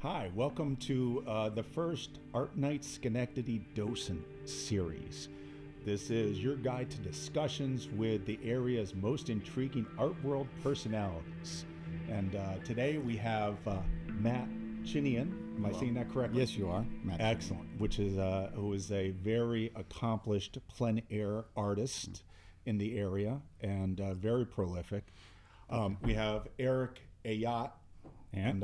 Hi, welcome to the first Art Night Schenectady Docent series. This is your guide to discussions with the area's most intriguing art world personalities. And today we have Matt Chinian. Am I saying that correctly? Yes, you are. Matt. Excellent. Which is who is a very accomplished plein air artist in the area and very prolific. We have Eric Ayat, and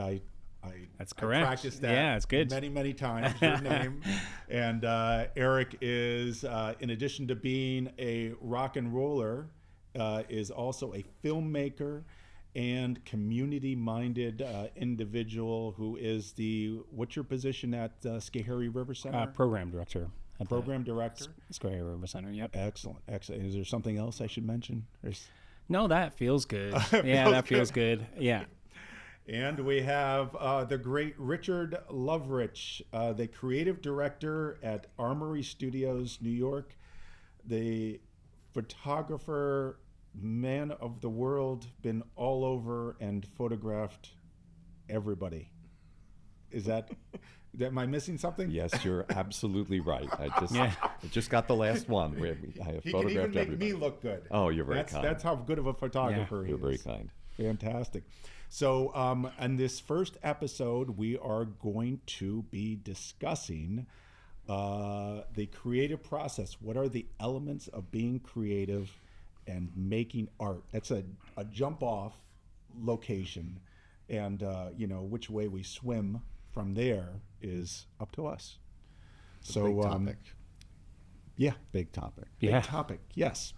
That's correct. I practiced that yeah, it's good. many times, your name. And Eric is, in addition to being a rock and roller, is also a filmmaker and community-minded individual who is what's your position at Schenectady River Center? Program director. Program director? Schenectady River Center, yep. Excellent. Is there something else I should mention? No, that feels good. That feels good. Yeah. And we have the great Richard Lovrich, the creative director at Armory Studios, New York, the photographer, man of the world, been all over and photographed everybody. Am I missing something? Yes, you're absolutely right. I just got the last one where I have He photographed can even make everybody. me look good. Oh, you're very kind. That's how good of a photographer he You're is. very kind. Fantastic. So, in this first episode, we are going to be discussing the creative process. What are the elements of being creative and making art? That's a jump-off location, and which way we swim from there is up to us. So, Big topic. Yeah, Big topic. Yeah. big topic. Yes.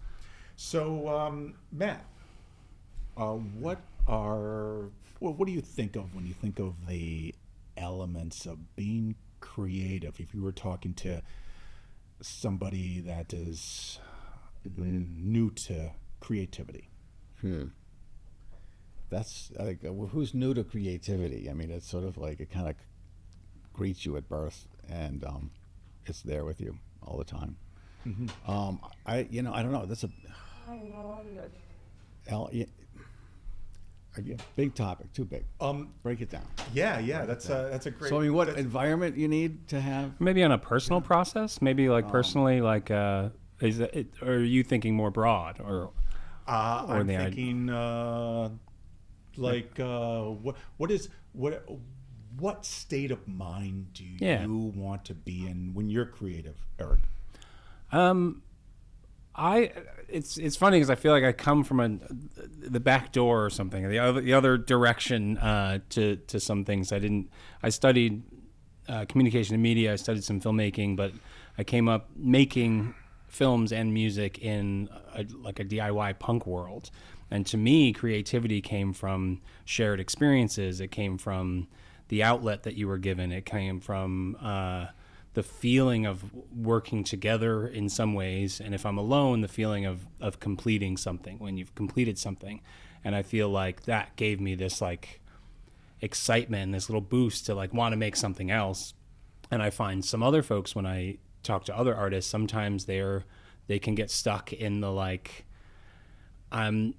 So, Matt, what do you think of when you think of the elements of being creative? If you were talking to somebody that is new to creativity. That's like, who's new to creativity? I mean, it's sort of like it kind of greets you at birth, and it's there with you all the time. Mm-hmm. I don't know. That's a big topic. Too big. Break it down. Yeah, that's a great. So, I mean, what environment you need to have? Maybe on a personal process? Maybe like personally, like, is it, or are you thinking more broad? Or I'm the thinking what state of mind do you want to be in when you're creative, Eric? It's funny because I feel like I come from the back door or something, the other direction to some things. I studied communication and media. I studied some filmmaking, but I came up making films and music in a DIY punk world. And to me, creativity came from shared experiences. It came from the outlet that you were given. It came from the feeling of working together in some ways, and if I'm alone, the feeling of completing something, when you've completed something. And I feel like that gave me this like excitement, this little boost to like want to make something else. And I find some other folks, when I talk to other artists, sometimes they can get stuck in the like, I'm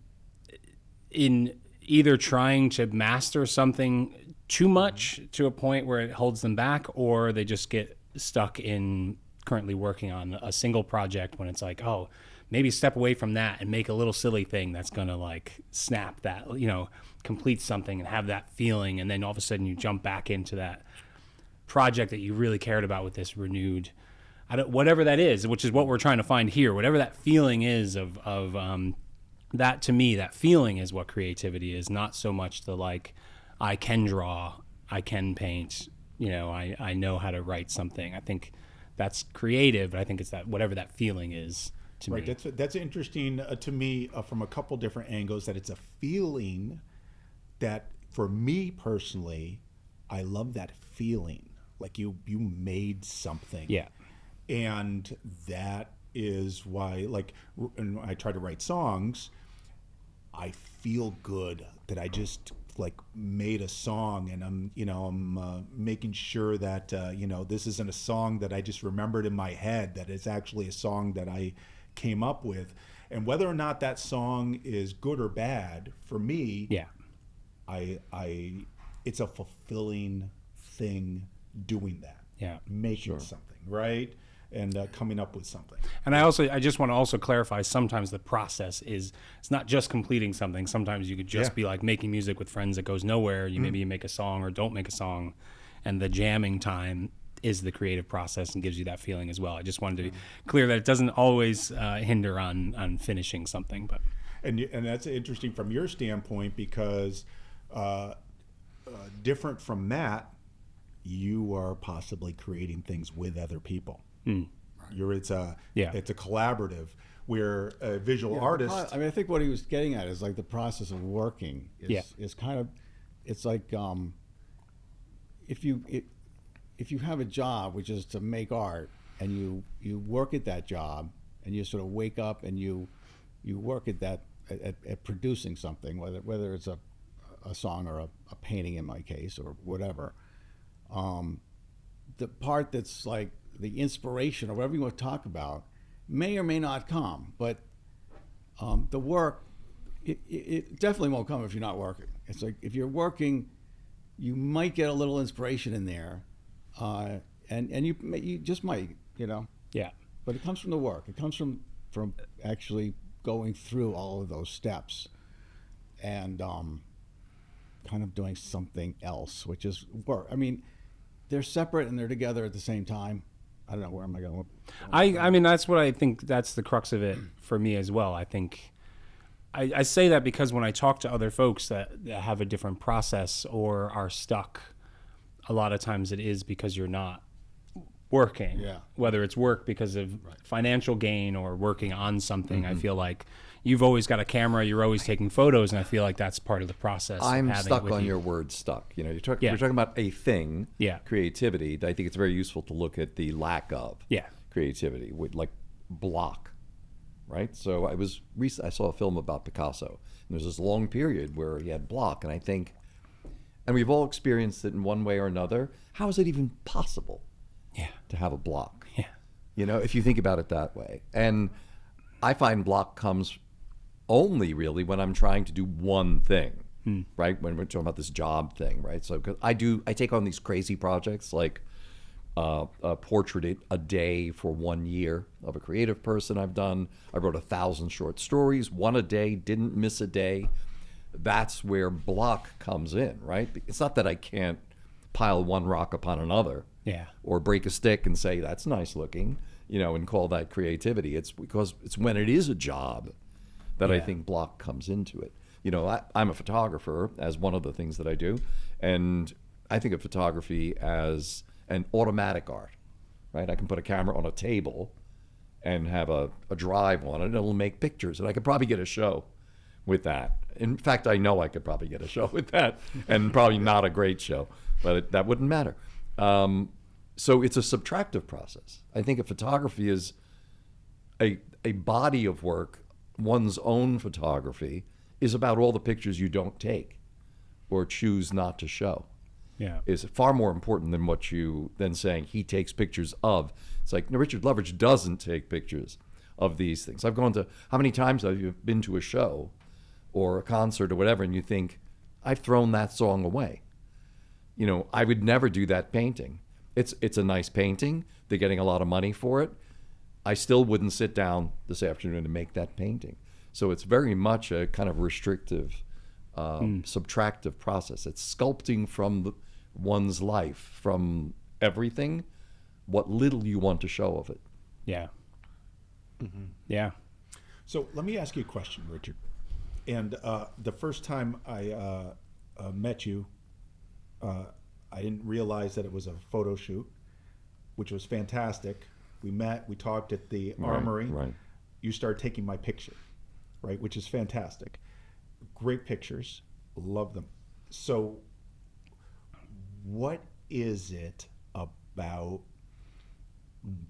in either trying to master something too much to a point where it holds them back, or they just get stuck in currently working on a single project when it's like, oh, maybe step away from that and make a little silly thing that's gonna like snap that, complete something and have that feeling, and then all of a sudden you jump back into that project that you really cared about with this renewed, whatever that is, which is what we're trying to find here. Whatever that feeling is of that, to me, that feeling is what creativity is, not so much the like, I can draw, I can paint, I know how to write something. I think that's creative, but I think it's that whatever that feeling is to me. Right, that's interesting to me from a couple different angles, that it's a feeling that, for me personally, I love that feeling. Like you made something. Yeah. And that is why, like, when I try to write songs, I feel good that I just like made a song, and I'm making sure that this isn't a song that I just remembered in my head, that it's actually a song that I came up with. And whether or not that song is good or bad, for me, Yeah. it's a fulfilling thing doing that. Yeah. Making something, right? And coming up with something. And I just want to also clarify, sometimes the process is, it's not just completing something. Sometimes you could just be like making music with friends that goes nowhere. Maybe you make a song or don't make a song, and the jamming time is the creative process and gives you that feeling as well. I just wanted to be clear that it doesn't always hinder on finishing something. But and that's interesting from your standpoint, because different from Matt, you are possibly creating things with other people. It's a collaborative where a visual artist. I think what he was getting at is like the process of working is kind of, it's like if you have a job which is to make art, and you work at that job, and you sort of wake up and you work at that at producing something, whether it's a song or a painting in my case, or whatever. The part that's like the inspiration or whatever you want to talk about may or may not come, but the work, it definitely won't come if you're not working. It's like if you're working, you might get a little inspiration in there, and you just might, yeah. But it comes from the work. It comes from actually going through all of those steps, and kind of doing something else, which is work. I mean, they're separate and they're together at the same time. I don't know, where am I going? I mean, that's what I think, that's the crux of it for me as well. I think I say that because when I talk to other folks that have a different process or are stuck, a lot of times it is because you're not working. Yeah. Whether it's work because of financial gain or working on something. I feel like you've always got a camera, you're always taking photos, and I feel like that's part of the process. I'm stuck on your word "stuck." You're talking about a thing, creativity. I think it's very useful to look at the lack of creativity, with like block, right? So I saw a film about Picasso, and there's this long period where he had block, and I think, and we've all experienced it in one way or another. How is it even possible to have a block? If you think about it that way. And I find block comes only really when I'm trying to do one thing, right? When we're talking about this job thing, right? So 'cause I take on these crazy projects, like a portrait a day for 1 year of a creative person I've done. I wrote 1,000 short stories, one a day, didn't miss a day. That's where block comes in, right? It's not that I can't pile one rock upon another, or break a stick and say that's nice looking, and call that creativity. It's because it's when it is a job that I think block comes into it. I'm a photographer, as one of the things that I do, and I think of photography as an automatic art, right? I can put a camera on a table and have a drive on it, and it'll make pictures, and I could probably get a show with that. In fact, I know I could probably get a show with that, and probably not a great show, but that wouldn't matter. So it's a subtractive process. I think of photography as a body of work. One's own photography is about all the pictures you don't take or choose not to show. Is far more important than saying he takes pictures of. It's like, no, Richard Loveridge doesn't take pictures of these things. I've gone to, how many times have you been to a show or a concert or whatever, and you think, I've thrown that song away. I would never do that painting. It's a nice painting. They're getting a lot of money for it. I still wouldn't sit down this afternoon to make that painting. So it's very much a kind of restrictive, subtractive process. It's sculpting from one's life, from everything, what little you want to show of it. So let me ask you a question, Richard. And the first time I met you, I didn't realize that it was a photo shoot, which was fantastic. We met, we talked at the Armory. Right. You started taking my picture, right, which is fantastic. Great pictures, love them. So what is it about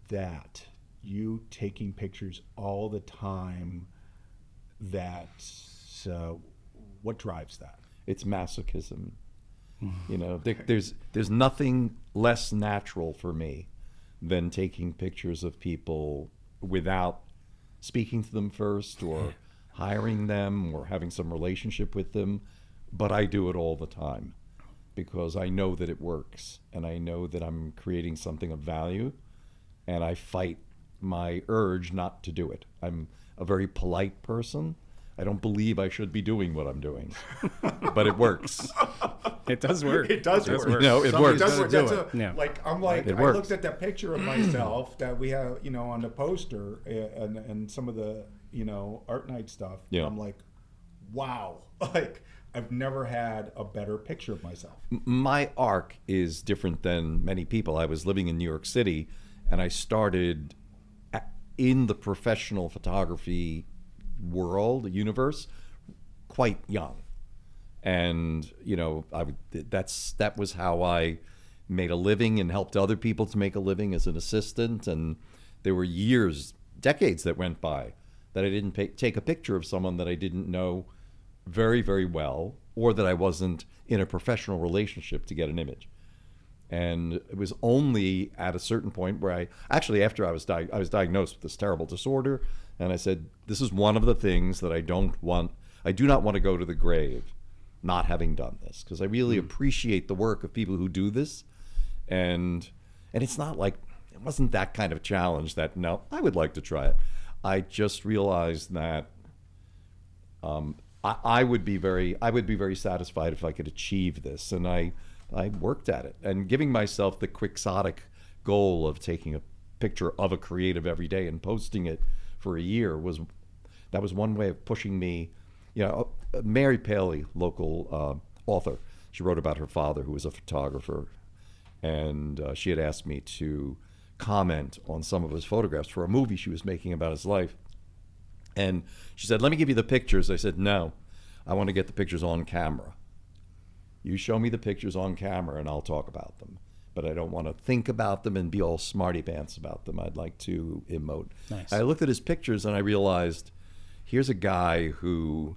that, you taking pictures all the time, what drives that? It's masochism. There's nothing less natural for me than taking pictures of people without speaking to them first, or hiring them, or having some relationship with them. But I do it all the time because I know that it works, and I know that I'm creating something of value, and I fight my urge not to do it. I'm a very polite person. I don't believe I should be doing what I'm doing, but it works. It does work. It does work. You know, it works. It does work. Do That's it. a, like I'm like It I works. looked at that picture of myself that we have, you know, on the poster and some of the, you know, art night stuff. Yeah. I'm like, wow, like I've never had a better picture of myself. My arc is different than many people. I was living in New York City, and I started in the professional photography world, universe, quite young. And, you know, that was how I made a living and helped other people to make a living as an assistant. And there were years, decades that went by that I didn't take a picture of someone that I didn't know very, very well, or that I wasn't in a professional relationship to get an image. And it was only at a certain point where after I was diagnosed with this terrible disorder, and I said, this is one of the things that I do not want to go to the grave not having done this, because I really appreciate the work of people who do this. And it's not like, it wasn't that kind of challenge that, no, I would like to try it. I just realized that I would be very satisfied if I could achieve this, and I worked at it. And giving myself the quixotic goal of taking a picture of a creative every day and posting it for a year was one way of pushing me. You know, Mary Paley, local author, she wrote about her father, who was a photographer, and she had asked me to comment on some of his photographs for a movie she was making about his life. And she said, let me give you the pictures. I said, no, I want to get the pictures on camera. You show me the pictures on camera and I'll talk about them. But I don't want to think about them and be all smarty pants about them. I'd like to emote. Nice. I looked at his pictures and I realized, here's a guy who,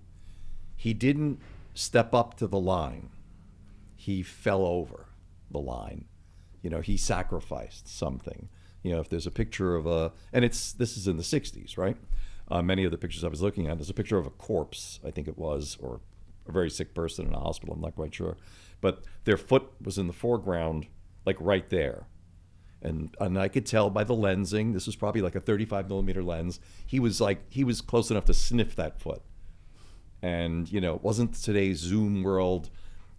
he didn't step up to the line. He fell over the line. You know, he sacrificed something. You know, if there's a picture of this is in the 60s, right? Many of the pictures I was looking at, there's a picture of a corpse, I think it was, or a very sick person in a hospital, I'm not quite sure. But their foot was in the foreground, like right there. And I could tell by the lensing, this was probably like a 35 millimeter lens, he was close enough to sniff that foot. And, you know, it wasn't today's Zoom world,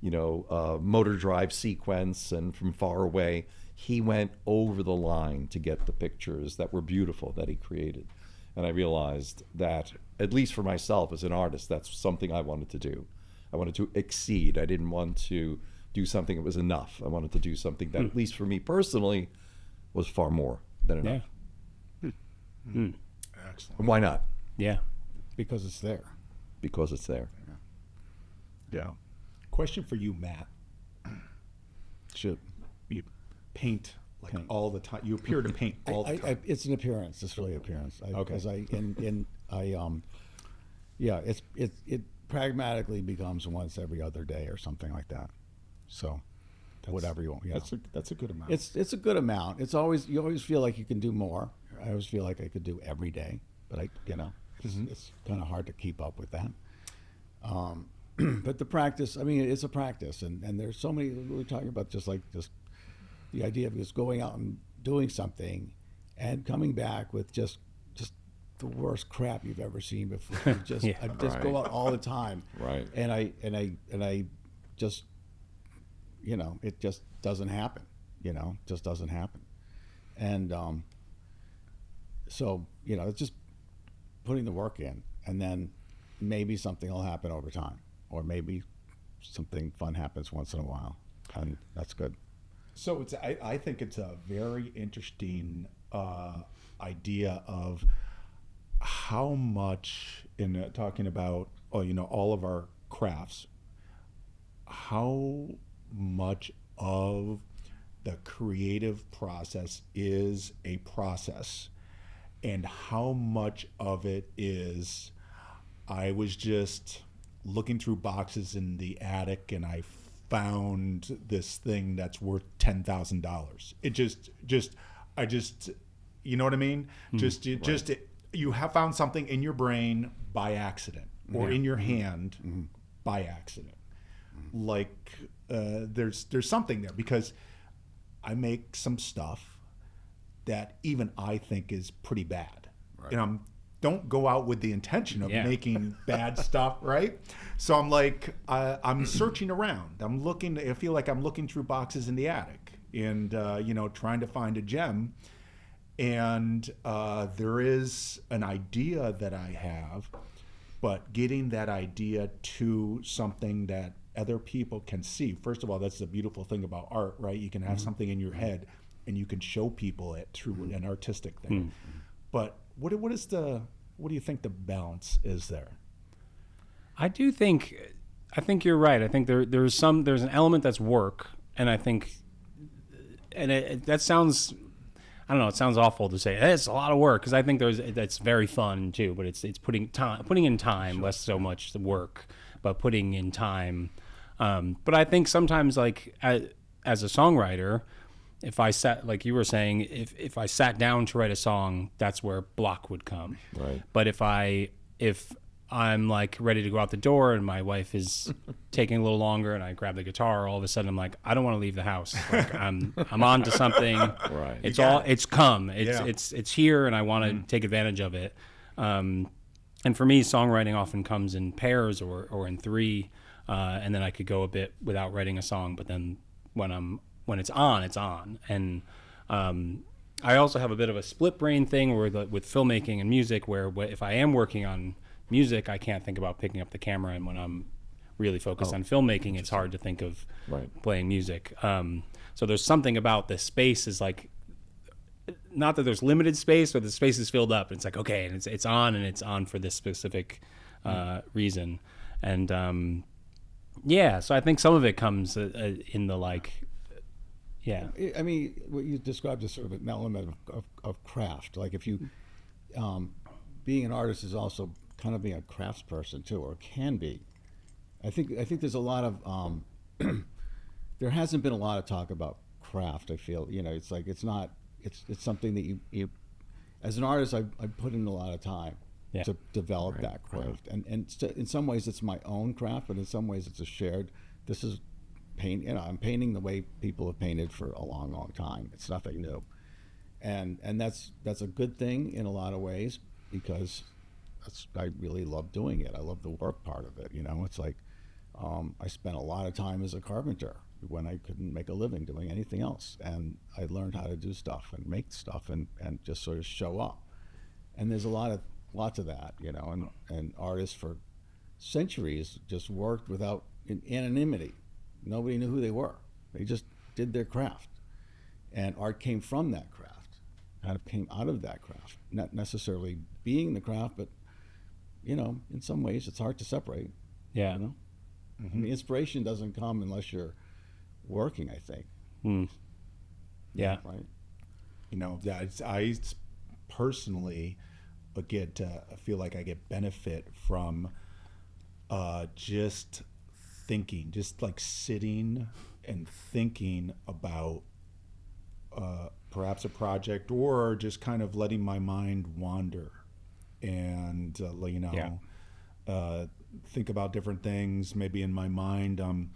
you know, motor drive sequence and from far away. He went over the line to get the pictures that were beautiful that he created. And I realized that, at least for myself as an artist, that's something I wanted to do. I wanted to exceed. I didn't want to do something that was enough. I wanted to do something that, at least for me personally, was far more than enough. Yeah. Excellent. And why not? Yeah. Because it's there. Because it's there. Yeah. Question for you, Matt. Should You paint like all the time. You appear to paint all the time. it's an appearance. It's really appearance. Okay. Because it pragmatically becomes once every other day or something like that. So, whatever you want. Yeah. That's a good amount. It's a good amount. You always feel like you can do more. I always feel like I could do every day, but it's kind of hard to keep up with that. But the practice, I mean, it's a practice, and there's so many. We're talking about just the idea of just going out and doing something, and coming back with just the worst crap you've ever seen before. I just go out all the time, Right. And I just, you know, it just doesn't happen. You know, just doesn't happen, and so you know, it's just putting the work in, and then maybe something will happen over time, or maybe something fun happens once in a while, and that's good. So I think it's a very interesting idea of how much, in talking about all of our crafts, how much of the creative process is a process, and how much of it is, I was just looking through boxes in the attic and I found this thing that's worth $10,000. I just, you know what I mean? You have found something in your brain by accident, or in your hand by accident. Like there's something there, because I make some stuff that even I think is pretty bad, right. And don't go out with the intention of making bad stuff, right? So I'm like, I'm searching around. I feel like I'm looking through boxes in the attic, and trying to find a gem. And there is an idea that I have, but getting that idea to something that other people can see. First of all, that's the beautiful thing about art, right? You can have something in your head and you can show people it through an artistic thing. But what do you think the balance is there? I think you're right. I think there's an element that's work, and I think, that sounds, I don't know, it sounds awful to say it's a lot of work, because I think that's very fun too, but it's putting in time, sure. Less so much the work, but putting in time. But I think sometimes, like as a songwriter, if I sat, like you were saying, if I sat down to write a song, that's where block would come. Right. But if I'm like ready to go out the door and my wife is taking a little longer and I grab the guitar, all of a sudden I'm like, I don't want to leave the house. Like I'm on to something. Right. It's come. It's here, and I want to take advantage of it. And for me, songwriting often comes in pairs or in three, and then I could go a bit without writing a song, but then when it's on, it's on. And I also have a bit of a split brain thing with filmmaking and music, where if I am working on music, I can't think about picking up the camera, and when I'm really focused on filmmaking, it's hard to think of playing music. So there's something about the space is like, not that there's limited space, but the space is filled up. It's like, okay, and it's on, and it's on for this specific reason. And so I think some of it comes in the like. Yeah, I mean, what you described is sort of an element of craft. Like if you, being an artist is also kind of being a craftsperson too, or can be. I think there's a lot of, there hasn't been a lot of talk about craft. I feel, it's like it's something that you as an artist, I put in a lot of time to develop that craft, and in some ways it's my own craft, but in some ways it's a shared. This is paint. I'm painting the way people have painted for a long, long time. It's nothing new, and that's a good thing in a lot of ways, because I really love doing it. I love the work part of it. It's like I spent a lot of time as a carpenter when I couldn't make a living doing anything else, and I learned how to do stuff and make stuff and just sort of show up. And there's lots of that, and artists for centuries just worked without anonymity. Nobody knew who they were. They just did their craft. And art came from that craft, kind of came out of that craft. Not necessarily being the craft, but, in some ways it's hard to separate. Yeah. I mean, inspiration doesn't come unless you're working, I think. Yeah. Right? I personally I feel like I get benefit from just thinking, just like sitting and thinking about perhaps a project, or just kind of letting my mind wander and think about different things. Maybe in my mind I'm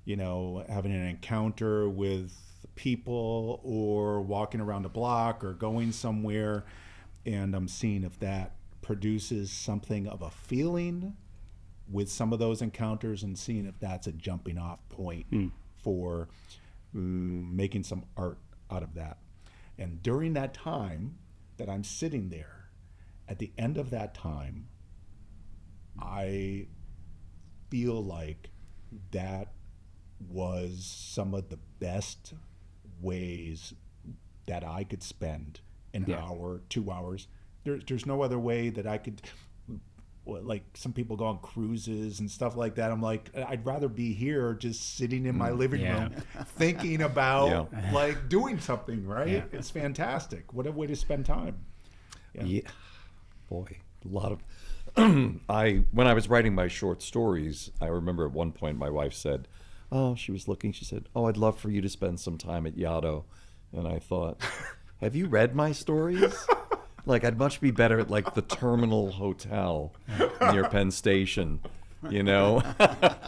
having an encounter with people, or walking around a block, or going somewhere, and I'm seeing if that produces something of a feeling with some of those encounters, and seeing if that's a jumping off point for making some art out of that. And during that time that I'm sitting there, at the end of that time, I feel like that was some of the best ways that I could spend an hour, 2 hours. There's no other way that I could. Like some people go on cruises and stuff like that. I'm like, I'd rather be here just sitting in my living room thinking about like doing something, right? Yeah. It's fantastic. What a way to spend time. Yeah. Boy, a lot of when I was writing my short stories, I remember at one point my wife said, she said, I'd love for you to spend some time at Yaddo. And I thought, have you read my stories? Like, I'd much be better at like the Terminal Hotel near Penn Station. you know.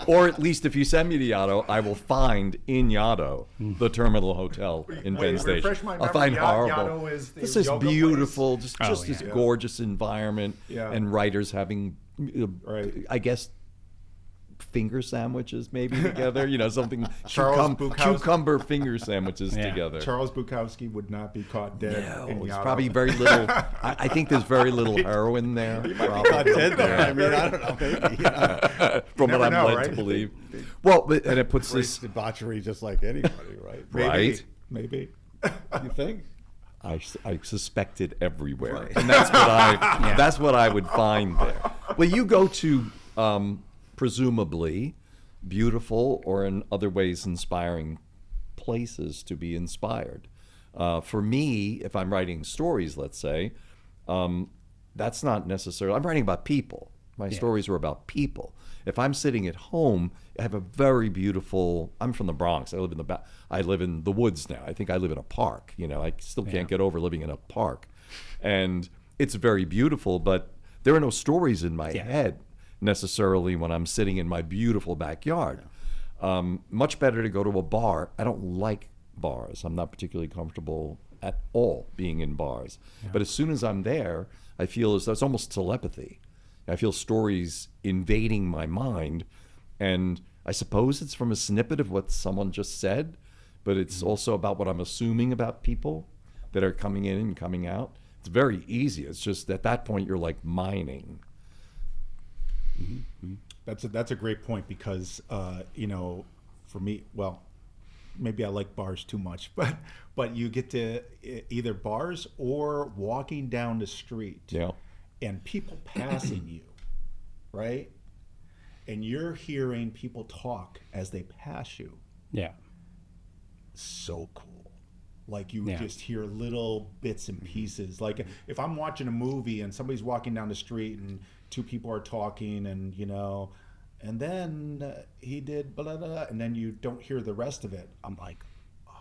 Or at least if you send me to Yaddo, I will find in Yaddo the Terminal Hotel in Penn Station. Refresh my I'll find memory. horrible. This is yoga beautiful, place. just this gorgeous environment, and writers having, I guess, finger sandwiches maybe together, you know, something cucumber finger sandwiches together. Charles Bukowski would not be caught dead. No, it's probably very little. I think there's very little heroin there. He might be caught dead there. I mean, I don't know. Maybe, you know. From what I'm led to believe. Well, and it puts this debauchery just like anybody, right? Maybe. You think? I suspect it everywhere, and that's what I would find there. Well, you go to presumably beautiful or in other ways inspiring places to be inspired. For me, if I'm writing stories, let's say, that's not necessarily. I'm writing about people. My stories are about people. If I'm sitting at home, I have a very beautiful. I'm from the Bronx. I live in the woods now. I think I live in a park. You know, I still can't get over living in a park, and it's very beautiful. But there are no stories in my head necessarily when I'm sitting in my beautiful backyard. Much better to go to a bar. I don't like bars. I'm not particularly comfortable at all being in bars. But as soon as I'm there, I feel as though it's almost telepathy. I feel stories invading my mind, and I suppose it's from a snippet of what someone just said, but it's also about what I'm assuming about people that are coming in and coming out. It's very easy. It's just at that point you're like mining. Mm-hmm. That's a great point because you know, for me, well, maybe I like bars too much, but you get to either bars or walking down the street, and people passing you, right? And you're hearing people talk as they pass you. Yeah. So cool. Like you just hear little bits and pieces. Like if I'm watching a movie and somebody's walking down the street and two people are talking and, you know, and then he did blah, blah, blah, and then you don't hear the rest of it. I'm like, oh,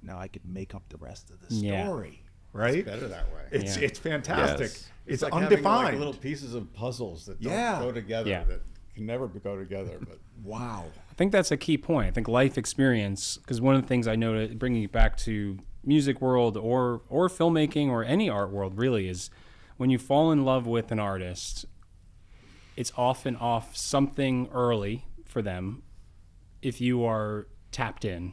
now I could make up the rest of the story. Right? It's better that way. It's fantastic. Yes. It's like undefined. Having like little pieces of puzzles that don't go together, that can never go together. But wow. I think that's a key point. I think life experience, because one of the things I noticed, bringing it back to music world or filmmaking or any art world really, is when you fall in love with an artist, it's often off something early for them if you are tapped in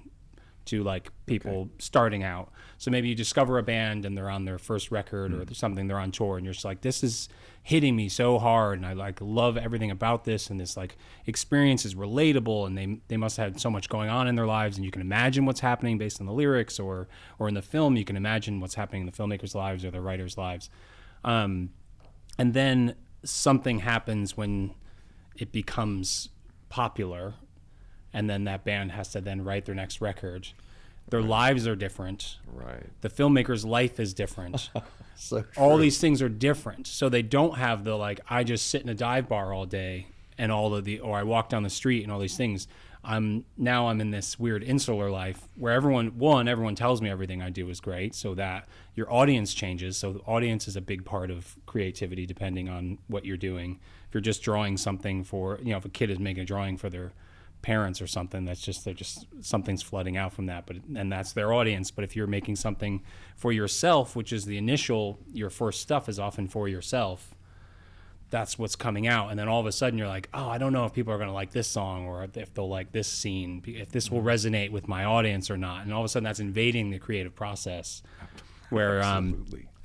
to like people starting out. So maybe you discover a band and they're on their first record or something, they're on tour, and you're just like, this is hitting me so hard, and I like love everything about this, and this like experience is relatable, and they must have had so much going on in their lives, and you can imagine what's happening based on the lyrics, or in the film you can imagine what's happening in the filmmakers' lives or the writers' lives. And then something happens when it becomes popular, and then that band has to then write their next record. Their lives are different. Right. The filmmaker's life is different. So all these things are different. So they don't have the like, I just sit in a dive bar all day and all of the, or I walk down the street and all these things. I'm in this weird insular life where everyone tells me everything I do is great, so that your audience changes. So the audience is a big part of creativity depending on what you're doing. If you're just drawing something for, you know, if a kid is making a drawing for their parents or something, they're just something's flooding out from that, and that's their audience. But if you're making something for yourself, which is your first stuff is often for yourself, that's what's coming out. And then all of a sudden you're like, oh, I don't know if people are going to like this song, or if they'll like this scene, if this will resonate with my audience or not. And all of a sudden that's invading the creative process where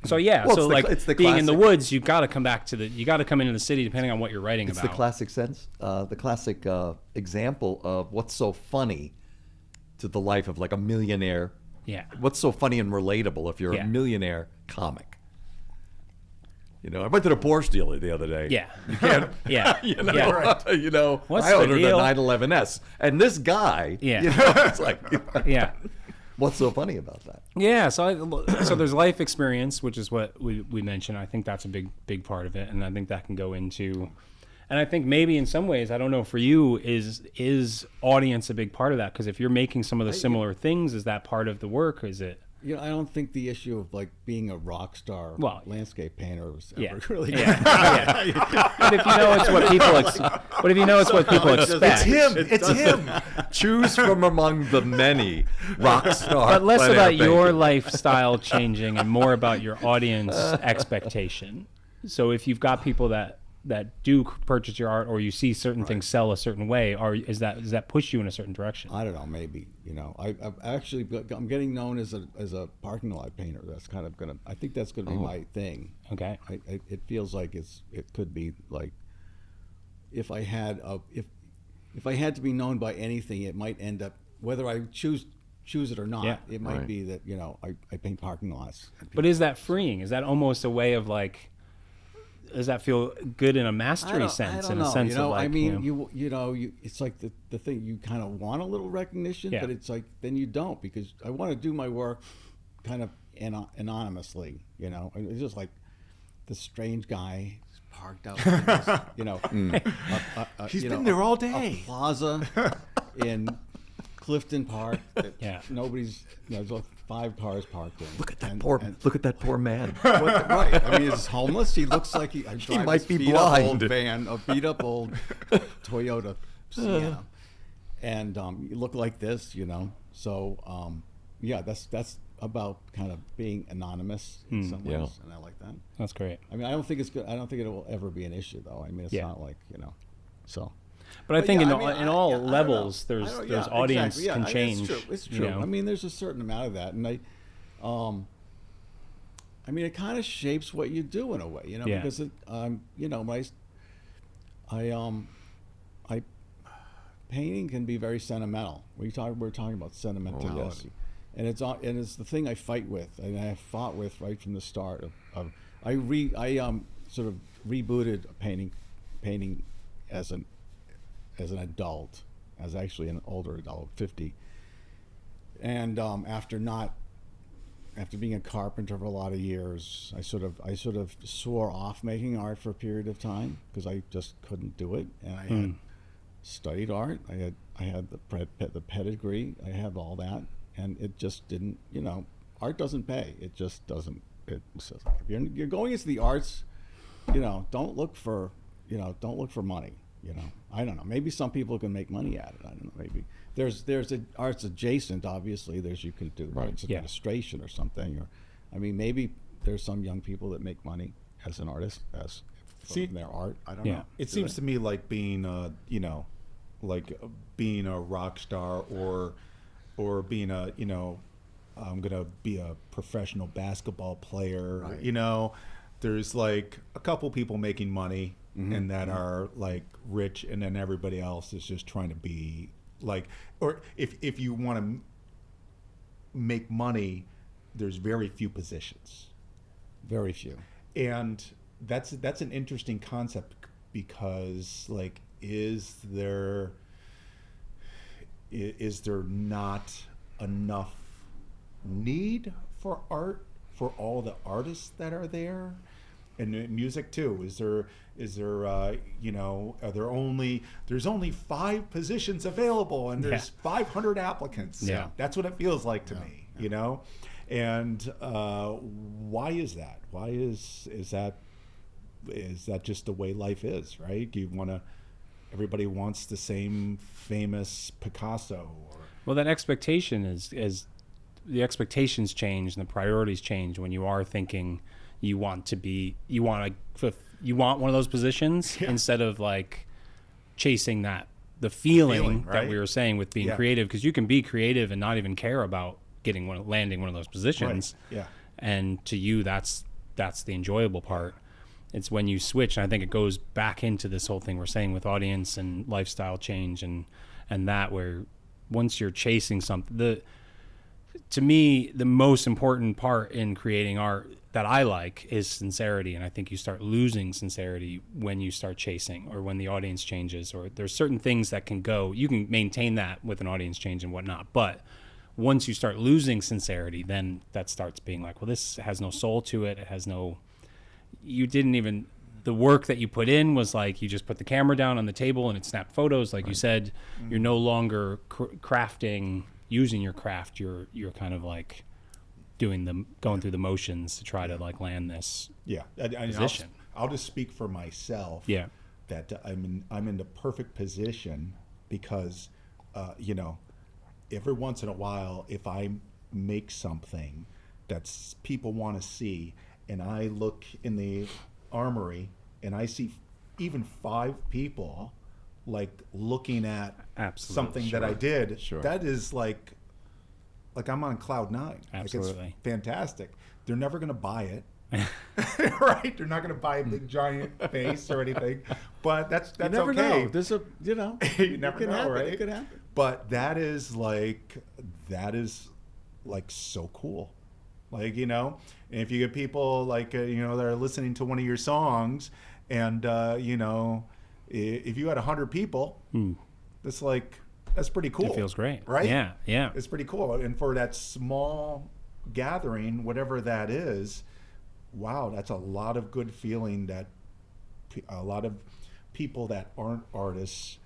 so it's the being in the woods, you got to come into the city depending on what you're writing about. It's the classic sense, the classic example of what's so funny to the life of like a millionaire. Yeah. What's so funny and relatable if you're a millionaire comic? You know, I went to the Porsche dealer the other day. Yeah. You can't. You know, right. You know, what's I ordered deal? a 911S, and this guy. Yeah. You know, it's like. Yeah. What's so funny about that? Yeah, so there's life experience, which is what we mentioned. I think that's a big part of it, and I think that can go into, and I think maybe in some ways, I don't know, for you, is audience a big part of that? Because if you're making some of the similar things, is that part of the work? Is it? I don't think the issue of like being a rock star landscape painter was ever really. But if you know it's what people, expect, it's him. Choose from among the many rock stars. But less about your lifestyle changing and more about your audience expectation. So if you've got people that do purchase your art, or you see certain things sell a certain way, does that push you in a certain direction? I don't know, maybe. I'm getting known as a parking lot painter. That's kind of I think that's gonna be my thing. Okay. It feels like it could be like, if I had to be known by anything, it might end up, whether I choose it or not, it might be that I paint parking lots. But is that freeing? Is that almost a way of like? Does that feel good in a mastery sense? In a sense of like, it's like the thing, you kind of want a little recognition, but it's like then you don't, because I want to do my work kind of anonymously. It's just like the strange guy parked out. He's been there all day. A plaza in Clifton Park. Nobody's. There's like 5 cars parked in. Look at that poor man. Right. I mean, he's homeless. He looks like he might be blind. A beat up old Toyota Sienna, and you look like this, So that's about kind of being anonymous in some ways, and I like that. That's great. I mean, I don't think it's good. I don't think it will ever be an issue, though. I mean, it's not like so. But I think in all levels, there's audience can change. It's true. I mean, there's a certain amount of that, and I mean, it kind of shapes what you do in a way, because it, painting can be very sentimental. We're talking about sentimentality, and it's the thing I fight with, and I have fought with right from the start. I sort of rebooted painting as an adult, as actually an older adult, 50, and after being a carpenter for a lot of years, I sort of swore off making art for a period of time because I just couldn't do it, and I had studied art. I had the pedigree. I had all that, and it just didn't. Art doesn't pay. It just doesn't. It says if you're going into the arts, don't look for money. I don't know. Maybe some people can make money at it. I don't know. Maybe there's arts adjacent. Obviously, you can do arts administration or something. Or, I mean, maybe there's some young people that make money as an artist from their art. I don't know. It seems to me like being being a rock star or being I'm gonna be a professional basketball player. Right. There's like a couple people making money. And that are like rich, and then everybody else is just trying to be like, or if you want to make money, there's very few positions. Very few. And that's an interesting concept, because like, is there not enough need for art for all the artists that are there? And music too. There's only 5 positions available, and there's 500 applicants. Yeah, that's what it feels like to me. And why is that? Why is that just the way life is? Right? Everybody wants the same famous Picasso. Well, that expectation is the expectations change and the priorities change when you are thinking. You want one of those positions instead of like chasing the feeling that we were saying with being creative, because you can be creative and not even care about landing one of those positions. Right. Yeah. And to you, that's the enjoyable part. It's when you switch, and I think it goes back into this whole thing we're saying with audience and lifestyle change and that, where once you're chasing something, to me, the most important part in creating art that I like is sincerity. And I think you start losing sincerity when you start chasing, or when the audience changes, or there's certain things that can go. You can maintain that with an audience change and whatnot. But once you start losing sincerity, then that starts being like, well, this has no soul to it. It has no, the work that you put in was like, you just put the camera down on the table and it snapped photos. Like you said, you're no longer crafting, using your craft. You're kind of like going through the motions to try to like land this position. I'll just speak for myself. Yeah. That I'm in the perfect position because, every once in a while, if I make something that's people want to see, and I look in the armory and I see even 5 people like looking at something that I did, that is like I'm on cloud 9. Absolutely. Like, it's fantastic. They're never going to buy it. Right? They're not going to buy a big giant face or anything, but that's you never okay. know. There's a you never know, happen. right? It could happen. But that is like so cool. Like, and if you get people like that are listening to one of your songs, and if you had 100 people, that's pretty cool. It feels great, right? Yeah. It's pretty cool, and for that small gathering, whatever that is. Wow, that's a lot of good feeling that a lot of people that aren't artists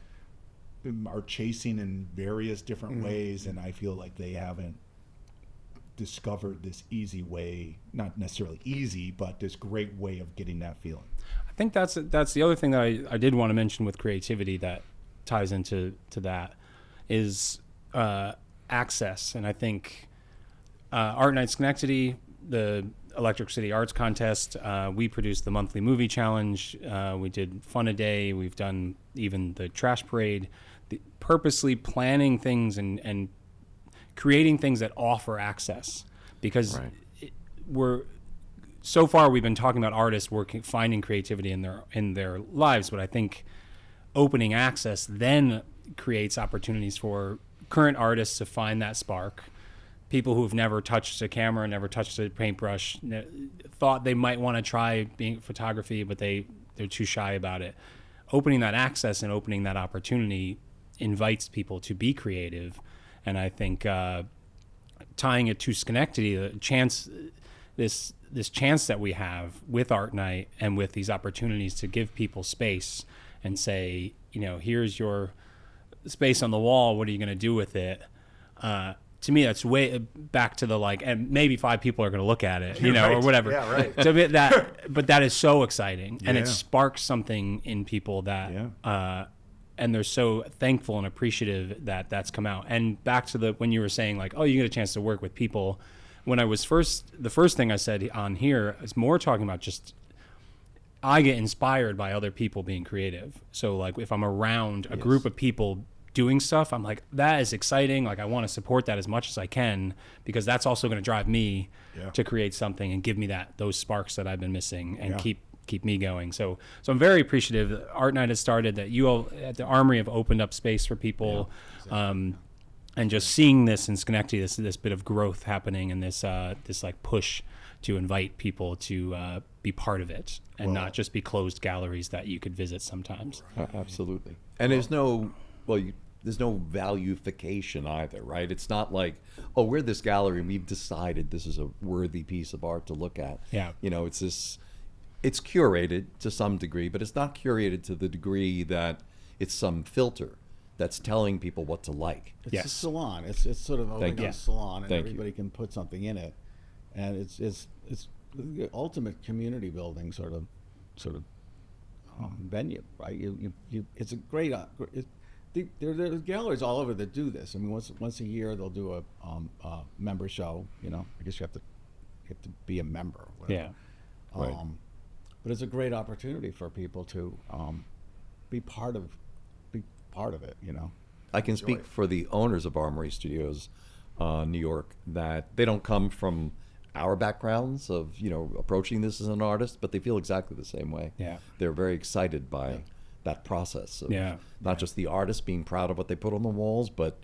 are chasing in various different ways, and I feel like they haven't discovered this easy way, not necessarily easy, but this great way of getting that feeling. I think that's the other thing that I did want to mention with creativity that ties into that is access. And I think Art Night Schenectady, the Electric City Arts Contest, we produced the monthly movie challenge, we did Fun a Day, we've done even the Trash Parade, purposely planning things and creating things that offer access, because so far we've been talking about artists finding creativity in their lives, but I think opening access then creates opportunities for current artists to find that spark. People who've never touched a camera, never touched a paintbrush, thought they might want to try being photography, but they're too shy about it. Opening that access and opening that opportunity invites people to be creative, and I think tying it to Schenectady, this chance that we have with Art Night and with these opportunities to give people space and say, here's your space on the wall. What are you going to do with it? To me, that's way back to the and maybe 5 people are going to look at it, or whatever. Yeah, right. So but that is so exciting, and it sparks something in people that, and they're so thankful and appreciative that that's come out. And back to when you were saying you get a chance to work with people. When I was the first thing I said on here is more talking about just I get inspired by other people being creative. So if I'm around a group of people doing stuff, I'm like, that is exciting. I want to support that as much as I can, because that's also going to drive me to create something and give me those sparks that I've been missing and keep me going. So I'm very appreciative that Art Night has started, that you all at the Armory have opened up space for people, and just seeing this in Schenectady, this bit of growth happening, and this push to invite people to be part of it, and not just be closed galleries that you could visit sometimes. Absolutely. And there's no valuification either, right? It's not like, we're this gallery and we've decided this is a worthy piece of art to look at. Yeah. It's curated to some degree, but it's not curated to the degree that it's some filter that's telling people what to like. It's a salon. It's sort of opening a salon, and everybody can put something in it, and it's the ultimate community building sort of venue, right? It's a great. There's galleries all over that do this. I mean, once a year they'll do a member show. I guess you have to be a member. Or whatever. Yeah. Right. But it's a great opportunity for people to be part of it. I can speak for the owners of Armory Studios, New York, that they don't come from our backgrounds of approaching this as an artist, but they feel exactly the same way. Yeah. They're very excited by that process of not just the artist being proud of what they put on the walls, but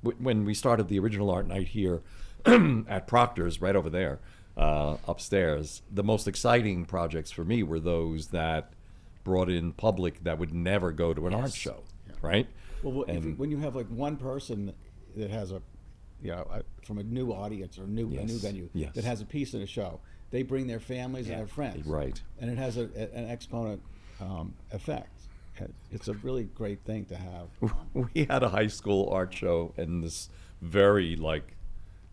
when we started the original Art Night here at Proctor's right over there upstairs, the most exciting projects for me were those that brought in public that would never go to an art show, right? Well, when you have one person that has from a new audience or a new venue that has a piece in a show, they bring their families and their friends, right? And it has an exponent effect. It's a really great thing to have. We had a high school art show, and this very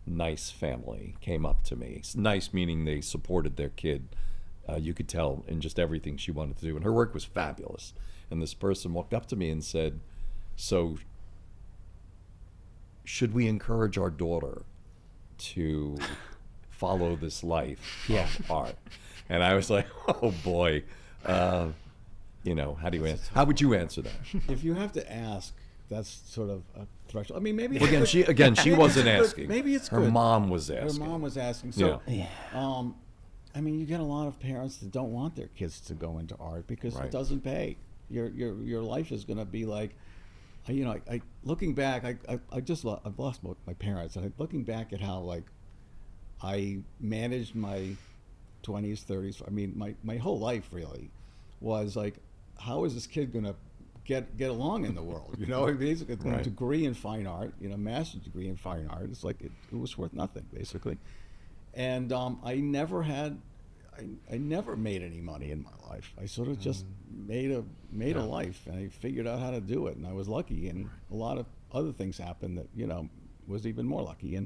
nice family came up to me. Nice meaning they supported their kid. You could tell in just everything she wanted to do. And her work was fabulous. And this person walked up to me and said, so should we encourage our daughter to follow this life of art? And I was like, oh boy, you know, how would you answer that? If you have to ask, that's sort of a threshold. I mean, maybe well, she wasn't asking. Maybe it's her good. mom was asking. Her mom was asking. So, I mean, you get a lot of parents that don't want their kids to go into art because it doesn't pay. Your life is going to be like, you know, I looking back, I've lost my parents, and looking back at how like I managed my 20s, 30s. I mean, my whole life really was like, how is this kid going to get along in the world? You know, basically a degree in fine art, you know, master's degree in fine art. It's like it was worth nothing basically. And I never made any money in my life. I sort of just made a life, and I figured out how to do it, and I was lucky. And a lot of other things happened that, you know, was even more lucky.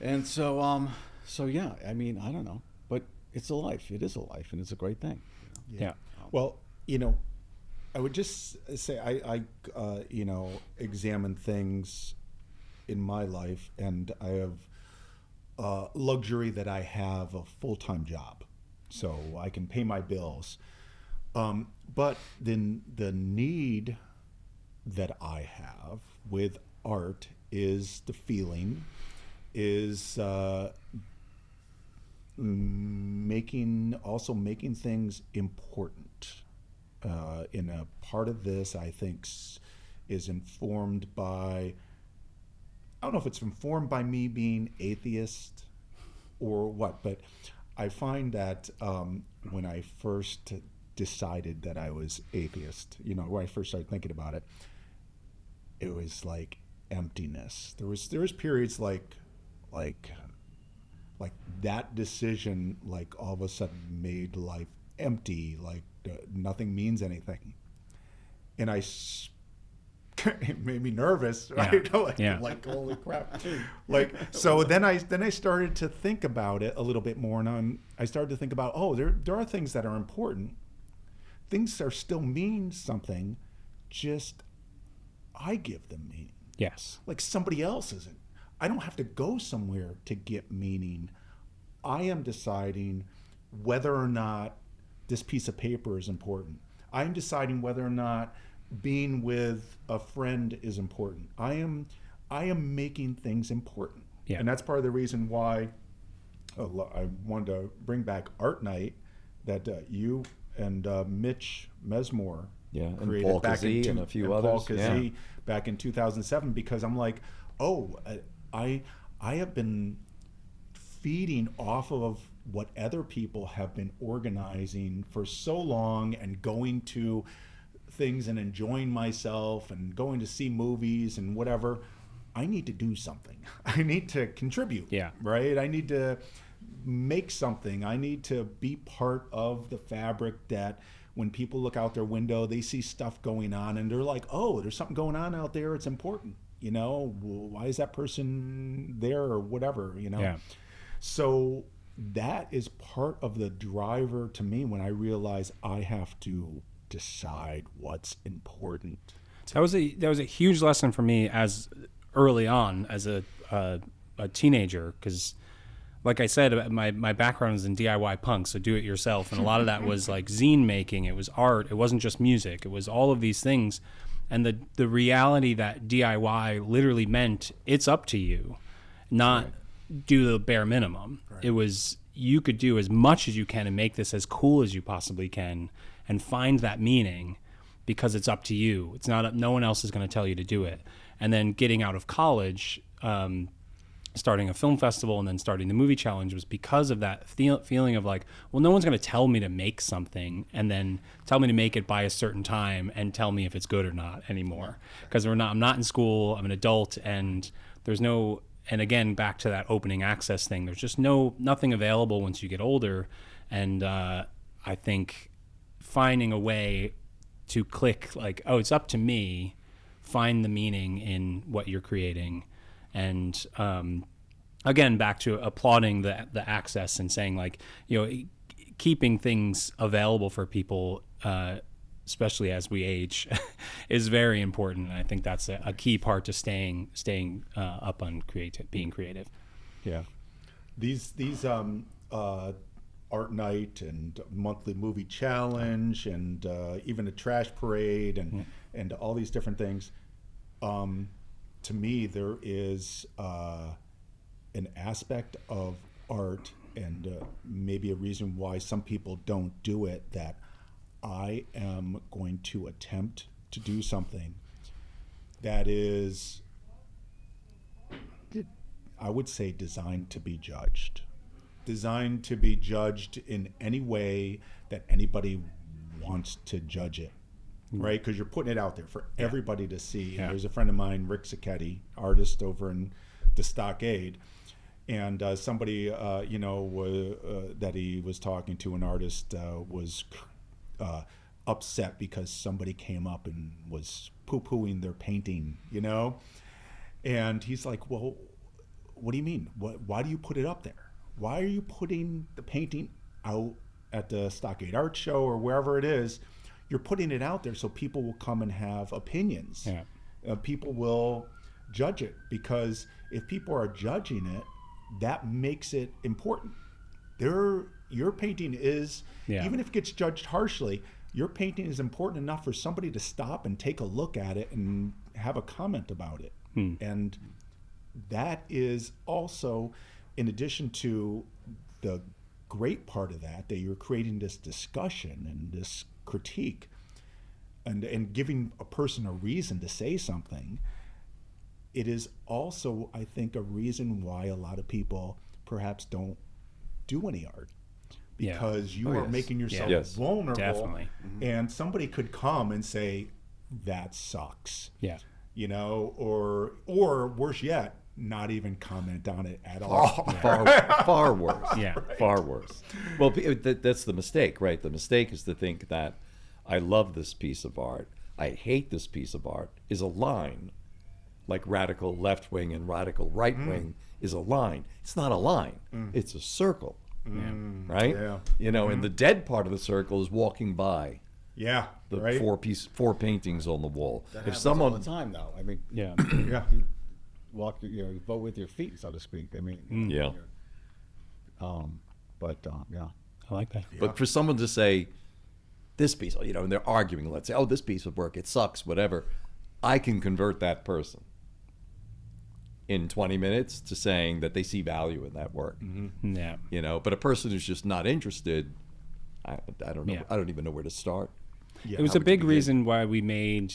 And so yeah. I mean, I don't know, but it's a life. It is a life, and it's a great thing. You know? Yeah. Well, you know, I would just say I you know, examine things in my life, and I have luxury that I have a full-time job, so I can pay my bills. But then the need that I have with art is the feeling, is making things important. In a part of this, I think, is informed by, I don't know if it's informed by me being atheist or what, but I find that when I first decided that I was atheist, you know, when I first started thinking about it, it was like emptiness. There was periods like that decision, like all of a sudden made life empty, like nothing means anything, and it made me nervous, right? Like holy crap. Like, so then I started to think about it a little bit more, and I started to think about, there are things that are important. Things are still mean something, just I give them meaning. Yes. Like somebody else isn't. I don't have to go somewhere to get meaning. I am deciding whether or not this piece of paper is important. I am deciding whether or not being with a friend is important. I am making things important. Yeah. And that's part of the reason why I wanted to bring back Art Night that you and Mitch Mesmore created, Paul back Kazee and a few others. Paul Kazee back in 2007, because I'm like, I have been feeding off of what other people have been organizing for so long, and going to things and enjoying myself and going to see movies and whatever. I need to do something. I need to contribute. Yeah. Right? I need to make something. I need to be part of the fabric that when people look out their window, they see stuff going on and they're like, oh, there's something going on out there. It's important. You know, why is that person there or whatever, you know? Yeah. So that is part of the driver to me when I realize I have to decide what's important. That was a huge lesson for me as early on as a teenager, because like I said, my background is in DIY punk, so do it yourself, and a lot of that was like zine making. It was art. It wasn't just music. It was all of these things, and the reality that DIY literally meant it's up to you, not do the bare minimum. Right. It was, you could do as much as you can and make this as cool as you possibly can, and find that meaning, because it's up to you. It's not, no one else is going to tell you to do it. And then getting out of college, starting a film festival and then starting the movie challenge was because of that feeling of like, well, no one's going to tell me to make something and then tell me to make it by a certain time and tell me if it's good or not anymore. Because I'm not in school, I'm an adult, and there's no, and again, back to that opening access thing, there's just nothing available once you get older. And I think finding a way to click like, oh, it's up to me, find the meaning in what you're creating, and again, back to applauding the access and saying, like, keeping things available for people, especially as we age, is very important. And I think that's a key part to staying up on being creative. Yeah, these art night and monthly movie challenge and even a trash parade and all these different things. To me, there is an aspect of art and maybe a reason why some people don't do it, that I am going to attempt to do something that is, I would say, designed to be judged. Designed to be judged in any way that anybody wants to judge it, right? Because you're putting it out there for everybody to see. Yeah. There's a friend of mine, Rick Schenectady, artist over in the Stockade, and somebody, that he was talking to, an artist, was upset because somebody came up and was poo-pooing their painting, and he's like, well, what do you mean? Why do you put it up there? Why are you putting the painting out at the Stockade Art Show or wherever it is? You're putting it out there so people will come and have opinions. Yeah. People will judge it, because if people are judging it, that makes it important. Your painting is, even if it gets judged harshly, your painting is important enough for somebody to stop and take a look at it and have a comment about it. And that is also, in addition to the great part of that you're creating this discussion and this critique and giving a person a reason to say something, it is also, I think, a reason why a lot of people perhaps don't do any art, because you are making yourself vulnerable. Definitely. And somebody could come and say, that sucks. Yeah. Or worse yet, not even comment on it at all. Far worse. Yeah. Far worse. Well, that's the mistake, right? The mistake is to think that I love this piece of art, I hate this piece of art, is a line. Like radical left wing and radical right wing is a line. It's not a line. It's a circle. Right? Yeah. And the dead part of the circle is walking by. Yeah. The four paintings on the wall. That happens all the time, though. I mean, yeah. You walk, you vote with your feet, so to speak. I mean, yeah. Yeah. I like that. But for someone to say, this piece, and they're arguing, let's say, this piece of work, it sucks, whatever, I can convert that person in 20 minutes to saying that they see value in that work. Yeah. But a person who's just not interested, I don't know. I don't even know where to start. Yeah, it was a big reason why we made,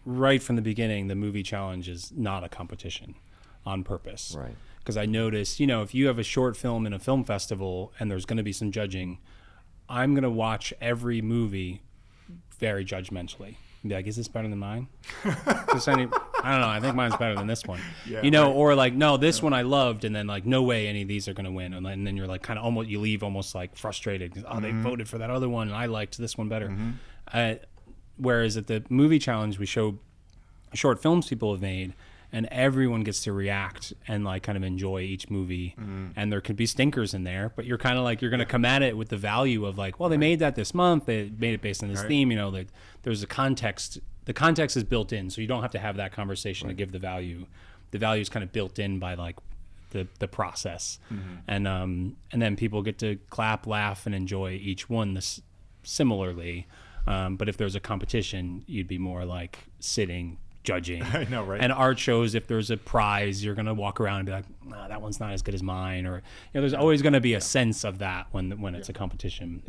right from the beginning, the movie challenge is not a competition on purpose. Right. Because I noticed, if you have a short film in a film festival and there's going to be some judging, I'm going to watch every movie very judgmentally. Be like, is this better than mine? I don't know. I think mine's better than this one. Or like, no, this one I loved, and then like, no way any of these are going to win. And then you're like, kind of you leave almost like frustrated because they voted for that other one, and I liked this one better. Whereas at the movie challenge, we show short films people have made, and everyone gets to react and like kind of enjoy each movie. And there could be stinkers in there, but you're kind of like, you're going to come at it with the value of like, well, they made that this month, they made it based on this theme, like there's a context. The context is built in, so you don't have to have that conversation to give the value. The value is kind of built in by like the process. And then people get to clap, laugh, and enjoy each one similarly. But if there's a competition, you'd be more like sitting, judging. I know, right? And art shows, if there's a prize, you're going to walk around and be like, nah, that one's not as good as mine. Or, there's always going to be a sense of that when it's a competition.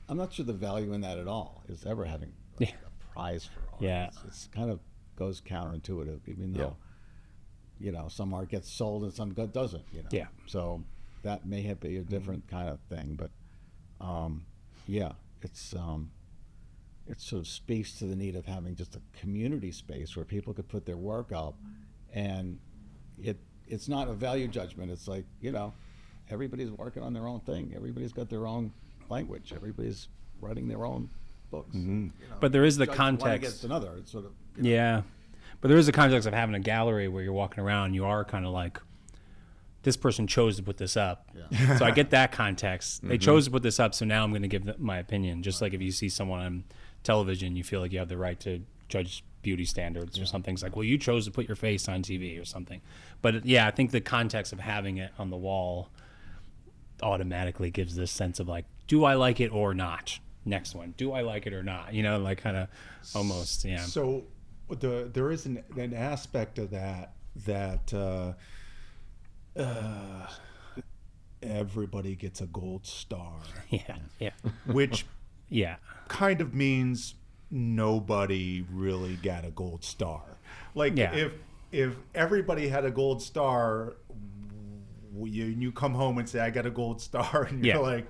I'm not sure the value in that at all is ever having a prize for art. Yeah. It's kind of goes counterintuitive, even though, some art gets sold and some doesn't, Yeah. So that may have be a different kind of thing, but it's it sort of speaks to the need of having just a community space where people could put their work up, and it's not a value judgment. It's like, everybody's working on their own thing. Everybody's got their own language. Everybody's writing their own books. But there is the judge context. One against another. It's sort of, Yeah. But there is a context of having a gallery where you're walking around, you are kind of like, this person chose to put this up. Yeah. So I get that context. They chose to put this up, so now I'm going to give my opinion. Just like if you see someone on television, you feel like you have the right to judge beauty standards or something. It's like, well, you chose to put your face on TV or something. But yeah, I think the context of having it on the wall automatically gives this sense of like, do I like it or not? Next one, do I like it or not? You know, like kind of almost, yeah. So there is an aspect of that everybody gets a gold star. Yeah. Which kind of means nobody really got a gold star. Like if everybody had a gold star, you come home and say, I got a gold star, and you're like,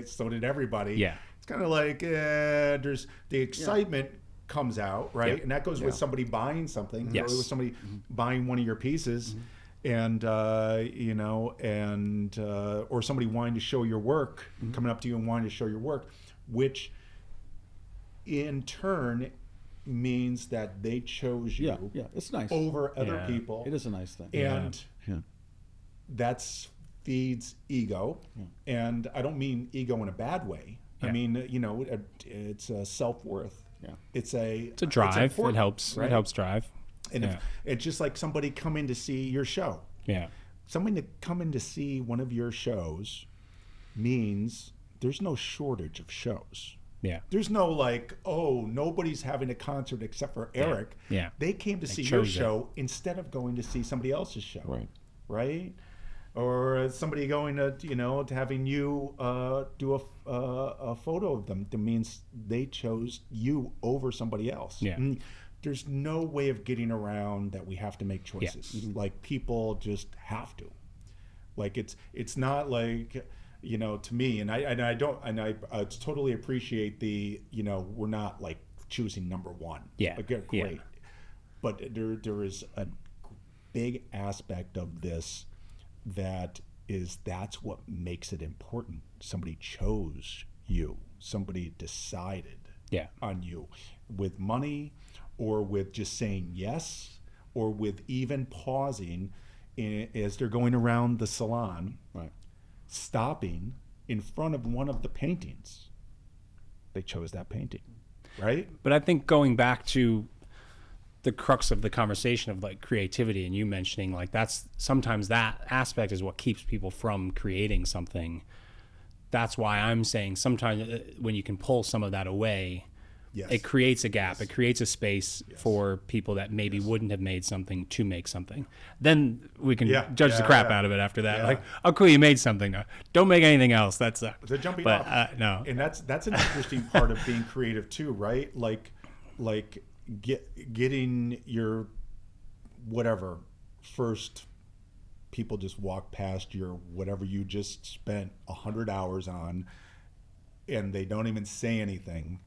so did everybody. Yeah. It's kind of like there's the excitement comes out, right? And that goes with somebody buying something, with somebody buying one of your pieces. And you know, and or somebody wanting to show your work, coming up to you and wanting to show your work, which in turn means that they chose you. It's nice over other people. It is a nice thing, and that's feeds ego. And I don't mean ego in a bad way. I mean, you know, it's a self-worth. It's a drive. It helps. Right? It helps drive. And if it's just like somebody coming to see your show. Somebody to come in to see one of your shows means there's no shortage of shows. There's no like, oh, nobody's having a concert except for Eric. They came to see your show instead of going to see somebody else's show. Right? Or somebody going to, you know, to having you do a photo of them. That means they chose you over somebody else. And there's no way of getting around that we have to make choices. Like people just have to. Like it's not like, you know, to me, and I totally appreciate the, you know, we're not like choosing number one. Like, great. But there is a big aspect of this that's what makes it important. Somebody chose you. Somebody decided on you with money, or with just saying yes, or with even pausing as they're going around the salon, stopping in front of one of the paintings. They chose that painting, right? But I think going back to the crux of the conversation of like creativity, and you mentioning like that's sometimes that aspect is what keeps people from creating something. That's why I'm saying sometimes when you can pull some of that away, it creates a gap. It creates a space for people that maybe wouldn't have made something to make something. Then we can judge the crap out of it after that. Like, oh, cool, you made something. Don't make anything else. That's the jumping off. No. And that's an interesting part of being creative too, right? Like getting your whatever first. People just walk past your whatever you just spent 100 hours on, and they don't even say anything.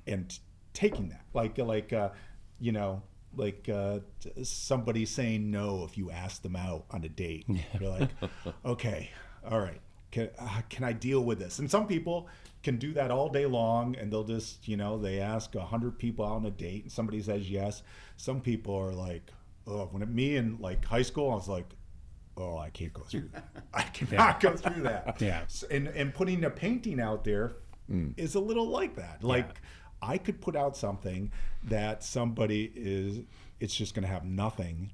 And taking that, you know, like somebody saying no if you ask them out on a date. You're like, okay, all right, can I deal with this? And some people can do that all day long, and they'll just, you know, they ask 100 people out on a date, and somebody says yes. Some people are like, oh, me in like high school, I was like, oh, I can't go through that. I cannot go through that. And putting a painting out there is a little like that. Like, I could put out something that it's just going to have nothing,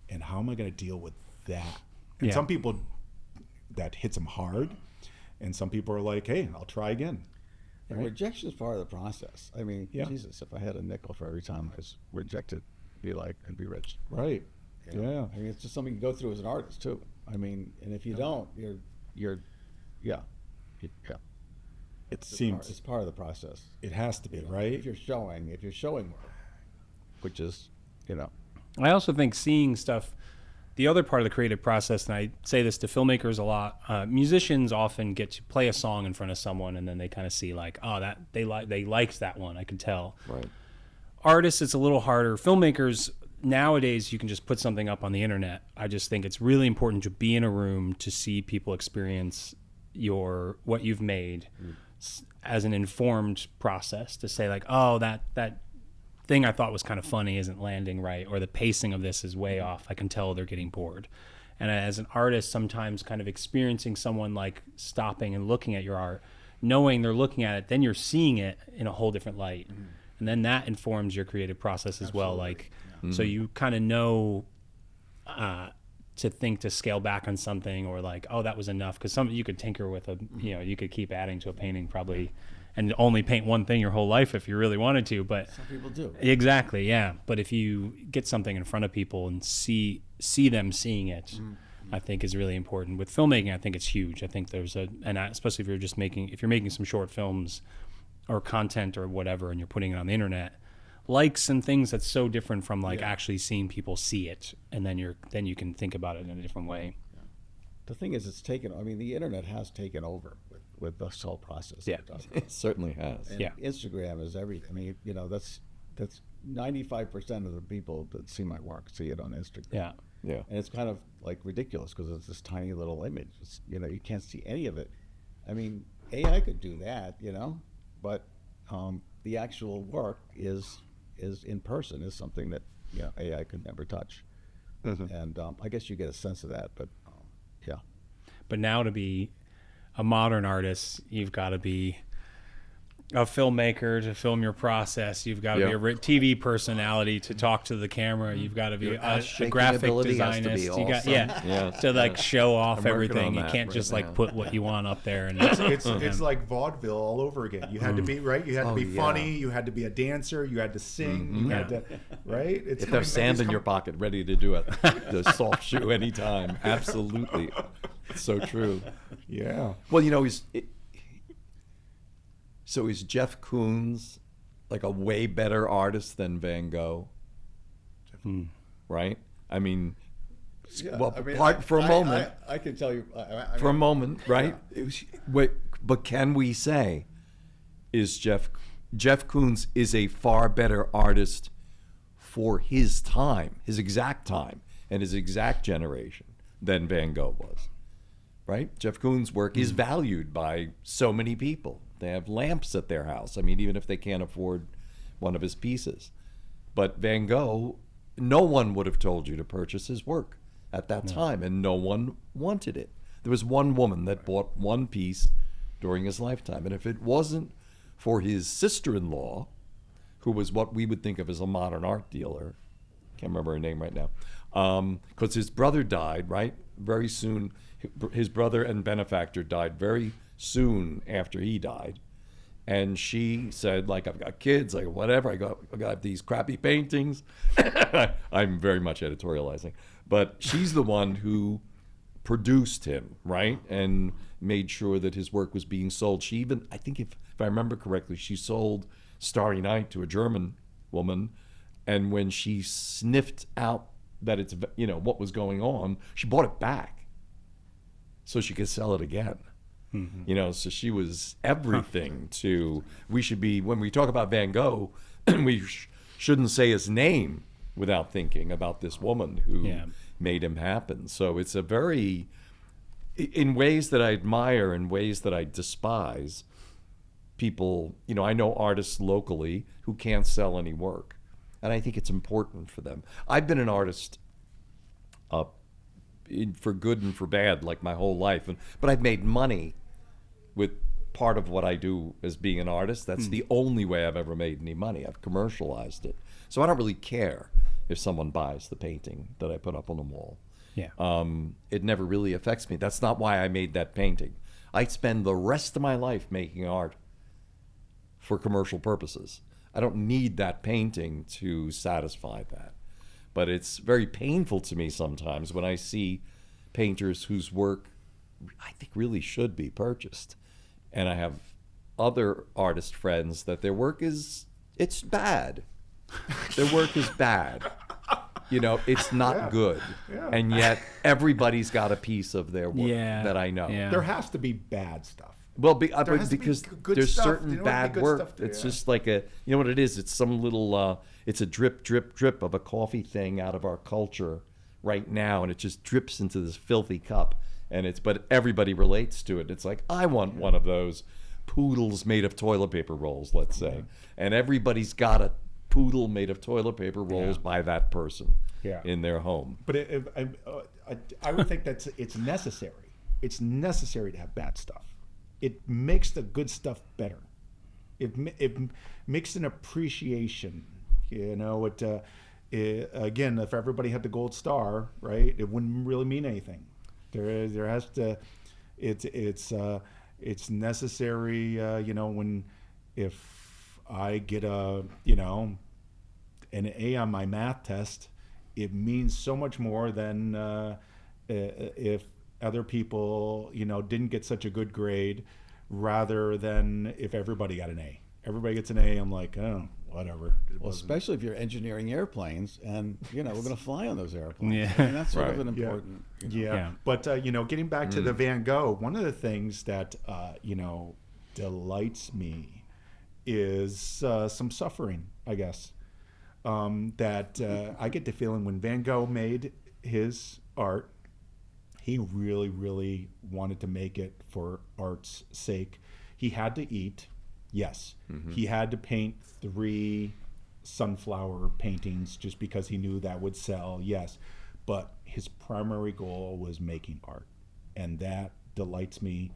and how am I going to deal with that? And some people, that hits them hard, and some people are like, hey, I'll try again. Right? Rejection is part of the process. I mean, Jesus, if I had a nickel for every time I was rejected, I'd be rich. Right. You know? I mean, it's just something you go through as an artist too. I mean, and if you don't, you're. It's part of the process. It has to be, right? If you're showing work, which is, you know. I also think seeing stuff, the other part of the creative process, and I say this to filmmakers a lot, musicians often get to play a song in front of someone, and then they kind of see like, oh, that they liked that one, I can tell. Right. Artists, it's a little harder. Filmmakers, nowadays you can just put something up on the internet. I just think it's really important to be in a room to see people experience what you've made as an informed process, to say like, oh, that thing I thought was kind of funny isn't landing right, or the pacing of this is way off. I can tell they're getting bored. And as an artist, sometimes kind of experiencing someone like stopping and looking at your art, knowing they're looking at it, then you're seeing it in a whole different light. Mm-hmm. And then that informs your creative process as well. Like, so you kind of know to think to scale back on something, or like, oh, that was enough. Because you could tinker with you could keep adding to a painting probably, and only paint one thing your whole life if you really wanted to. But some people do. Exactly, yeah. But if you get something in front of people and see them seeing it, I think is really important. With filmmaking, I think it's huge. I think and especially if you're making some short films or content or whatever, and you're putting it on the internet, likes and things, that's so different from actually seeing people see it, and then you can think about it in a different way. Yeah. The thing is, the internet has taken over with this whole process. Yeah, it certainly has. And Instagram is everything. I mean, that's 95% of the people that see my work see it on Instagram. Yeah. Yeah. And it's kind of like ridiculous because it's this tiny little image. You can't see any of it. I mean, AI could do that, but the actual work is in person, is something that AI could never touch. Mm-hmm. And I guess you get a sense of that, but yeah. But now to be a modern artist, you've got to be a filmmaker to film your process. You've got to be a TV personality to talk to the camera. You've got to be a graphic designist. To show off everything. You can't just put what you want up there. And it's like vaudeville all over again. You had to be right. You had to be funny. You had to be a dancer. You had to sing. You had to right. It's if there's sand in your pocket, ready to do it. The soft shoe anytime. Absolutely, it's so true. Yeah. Well, So is Jeff Koons like a way better artist than Van Gogh? Right? I mean, for a moment. I can tell you. For a moment, right? Yeah. But can we say Jeff Koons is a far better artist for his time, his exact time, and his exact generation than Van Gogh was? Right? Jeff Koons' work is valued by so many people. They have lamps at their house. I mean, even if they can't afford one of his pieces. But Van Gogh, no one would have told you to purchase his work at that time, and no one wanted it. There was one woman that bought one piece during his lifetime. And if it wasn't for his sister-in-law, who was what we would think of as a modern art dealer, can't remember her name right now, because his brother died, right? Very soon. His brother and benefactor died very soon after he died, and she said, I've got kids, whatever, I got these crappy paintings. I'm very much editorializing, but she's the one who produced him, right, and made sure that his work was being sold. She even, I think if I remember correctly, she sold Starry Night to a German woman, and when she sniffed out that it's what was going on, she bought it back so she could sell it again. Mm-hmm. So she was everything to, when we talk about Van Gogh, we shouldn't say his name without thinking about this woman who made him happen. So it's in ways that I admire, in ways that I despise, people, I know artists locally who can't sell any work. And I think it's important for them. I've been an artist for good and for bad, my whole life. But I've made money with part of what I do as being an artist. That's the only way I've ever made any money. I've commercialized it. So I don't really care if someone buys the painting that I put up on the wall. Yeah. It never really affects me. That's not why I made that painting. I spend the rest of my life making art for commercial purposes. I don't need that painting to satisfy that. But it's very painful to me sometimes when I see painters whose work I think really should be purchased. And I have other artist friends that their work it's bad. Their work is bad. It's not good. Yeah. And yet everybody's got a piece of their work that I know. Yeah. There has to be bad stuff. Well, because there's certain bad work. It's just like you know what it is? It's some little, it's a drip, drip, drip of a coffee thing out of our culture right now, and it just drips into this filthy cup. But everybody relates to it. It's like, I want one of those poodles made of toilet paper rolls, let's say. And everybody's got poodle made of toilet paper rolls by that person in their home. But I would think it's necessary. It's necessary to have bad stuff. It makes the good stuff better. It makes an appreciation. Again, if everybody had the gold star, right, it wouldn't really mean anything. There has to. It's necessary. If I get an A on my math test, it means so much more than if other people, didn't get such a good grade, rather than if everybody got an A. Everybody gets an A, I'm like, oh, whatever. Well, especially if you're engineering airplanes, and we're going to fly on those airplanes. Yeah, and that's sort of an important. But getting back to the Van Gogh, one of the things that delights me is some suffering, I guess. That I get the feeling when Van Gogh made his art, he really, really wanted to make it for art's sake. He had to eat, yes. Mm-hmm. He had to paint 3 sunflower paintings just because he knew that would sell, yes. But his primary goal was making art. And that delights me.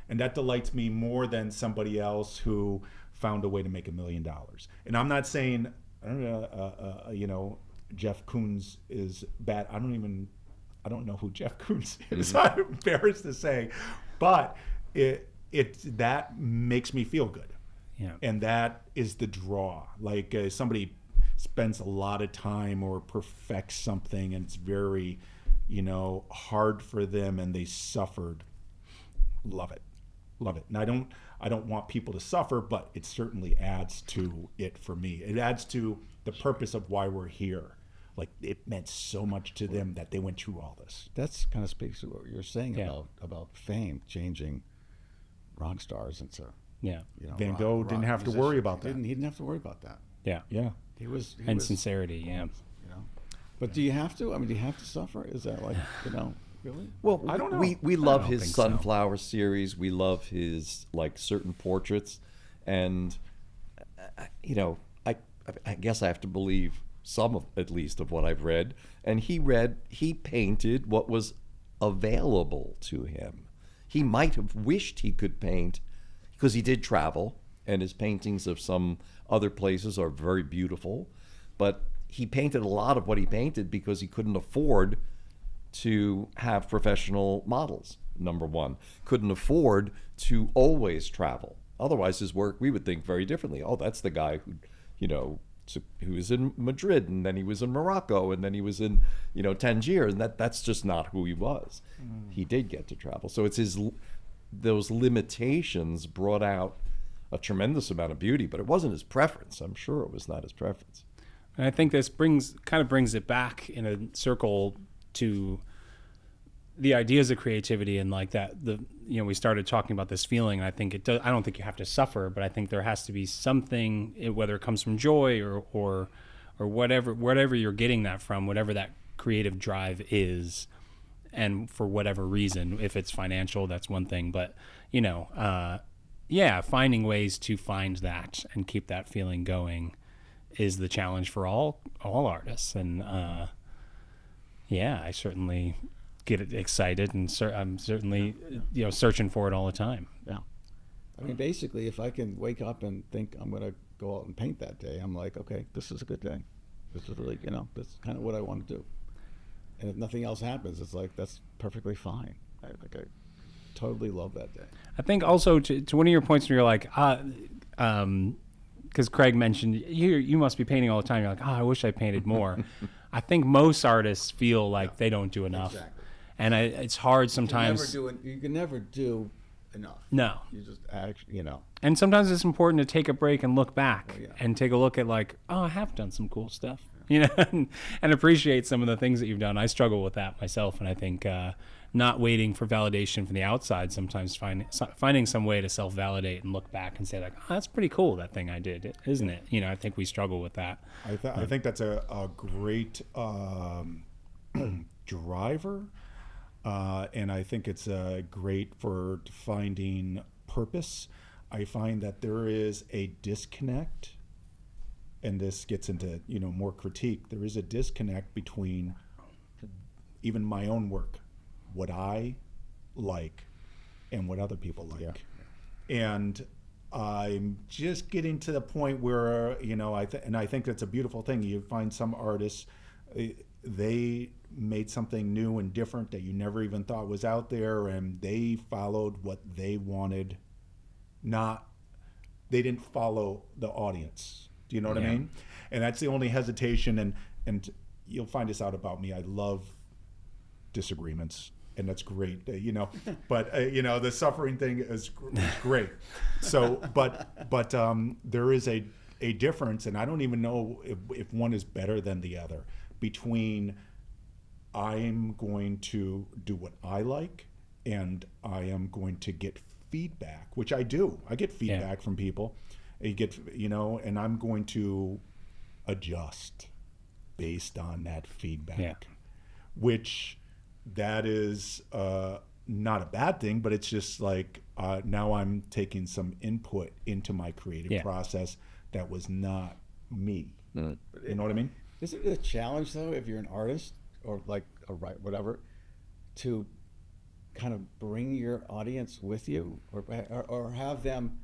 And that delights me more than somebody else who found a way to make $1 million. And I'm not saying, Jeff Koons is bad. I don't know who Jeff Koons is. I'm embarrassed to say, but that makes me feel good. Yeah. And that is the draw. Like somebody spends a lot of time or perfects something and it's very, hard for them and they suffered. Love it. And I don't want people to suffer, but it certainly adds to it for me. It adds to the purpose of why we're here. Like it meant so much to them that they went through all this. That's kind of speaks to what you're saying about fame changing rock stars into Van Gogh didn't have to worry about that. He didn't have to worry about that. Yeah. He was sincerity. Yeah. But do you have to? I mean, do you have to suffer? Is that like really? Well, I don't know. We love his Sunflower series. We love his certain portraits, and I guess I have to believe some of, at least, of what I've read. And he painted what was available to him. He might have wished he could paint, because he did travel, and his paintings of some other places are very beautiful. But he painted a lot of what he painted because he couldn't afford to have professional models, number one. Couldn't afford to always travel. Otherwise, his work, we would think very differently. Oh, that's the guy who was in Madrid, and then he was in Morocco, and then he was in, Tangier, and that's just not who he was. He did get to travel. So it's those limitations brought out a tremendous amount of beauty, but it wasn't his preference. I'm sure it was not his preference. And I think this brings it back in a circle to the ideas of creativity and like that. We started talking about this feeling, and I think it does. I don't think you have to suffer, but I think there has to be something, whether it comes from joy or whatever you're getting that from, whatever that creative drive is, and for whatever reason, if it's financial, that's one thing. But finding ways to find that and keep that feeling going is the challenge for all artists. And I certainly get excited, and I'm certainly searching for it all the time. Yeah, I mean, basically, if I can wake up and think I'm going to go out and paint that day, I'm like, okay, this is a good day. This is really, that's kind of what I want to do. And if nothing else happens, it's like that's perfectly fine. I totally love that day. I think also to one of your points where you're like, because Craig mentioned you must be painting all the time. You're like, I wish I painted more. I think most artists feel like they don't do enough. Exactly. And it's hard sometimes. You can never do enough. No. You just actually, And sometimes it's important to take a break and look back and take a look at I have done some cool stuff, and appreciate some of the things that you've done. I struggle with that myself, and I think not waiting for validation from the outside, sometimes finding some way to self-validate and look back and say that's pretty cool, that thing I did, isn't it? I think we struggle with that. I think that's a great driver. And I think it's great for finding purpose. I find that there is a disconnect and this gets into, more critique, there is a disconnect between even my own work, what I like and what other people like. And I'm just getting to the point where, I think that's a beautiful thing. You find some artists, they made something new and different that you never even thought was out there, and they followed what they wanted. They didn't follow the audience. Do you know what I mean? And that's the only hesitation. And you'll find this out about me. I love disagreements, and that's great. But the suffering thing is great. So, but there is a difference, and I don't even know if one is better than the other, between I'm going to do what I like and I am going to get feedback, which I do. I get feedback from people. And I'm going to adjust based on that feedback, which that is not a bad thing, but it's just like now I'm taking some input into my creative process that was not me. You know what I mean? Is it a challenge though, if you're an artist or like a writer, whatever, to kind of bring your audience with you, or have them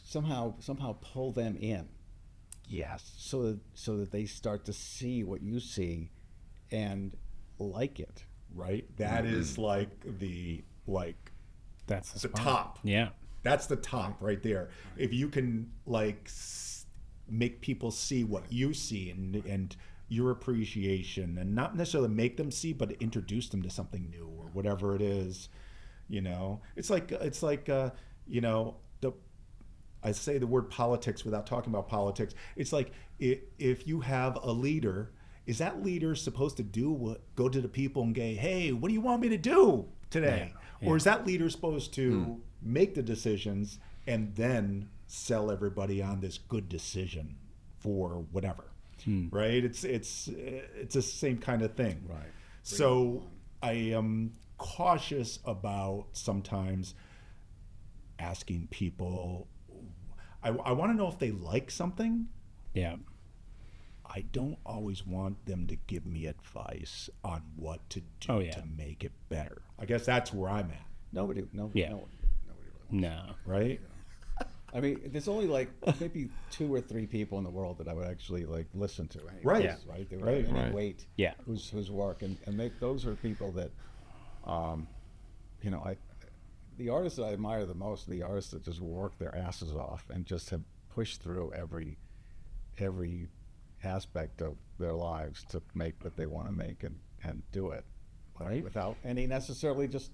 somehow pull them in? Yes. So that they start to see what you see and like it. Right. That is that's the top. Yeah. That's the top right there. If you can make people see what you see and your appreciation, and not necessarily make them see, but introduce them to something new or whatever it is, it's like I say the word politics without talking about politics. It's like if you have a leader, is that leader supposed to go to the people and go, hey, what do you want me to do today? Or is that leader supposed to make the decisions and then sell everybody on this good decision for whatever? Right? It's the same kind of thing. Right. So I am cautious about sometimes asking people. I want to know if they like something. Yeah. I don't always want them to give me advice on what to do to make it better. I guess that's where I'm at. Nobody really wants. No. Right? I mean, there's only like maybe 2 or 3 people in the world that I would actually like listen to. Anyways, Right. Yeah. Right. They would Right. have any Right. weight. Yeah. Whose work and those are people that, the artists that I admire the most are the artists that just work their asses off and just have pushed through every aspect of their lives to make what they want to make and do it, Right. without any necessarily just,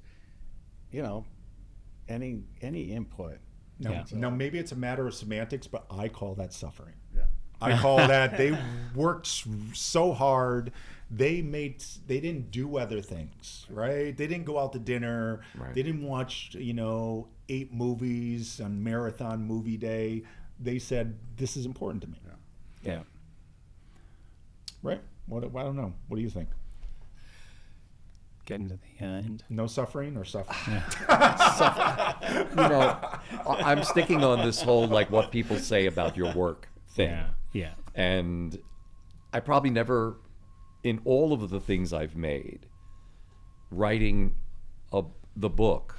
any input. Now, maybe it's a matter of semantics, but I call that suffering. Yeah. I call that they worked so hard. They didn't do other things, right? They didn't go out to dinner. Right. They didn't watch, 8 movies on marathon movie day. They said, this is important to me. Yeah. Right? I don't know. What do you think? Getting to the end. No suffering or suffering? I'm sticking on this whole what people say about your work thing. Yeah. And I probably never, in all of the things I've made, writing the book,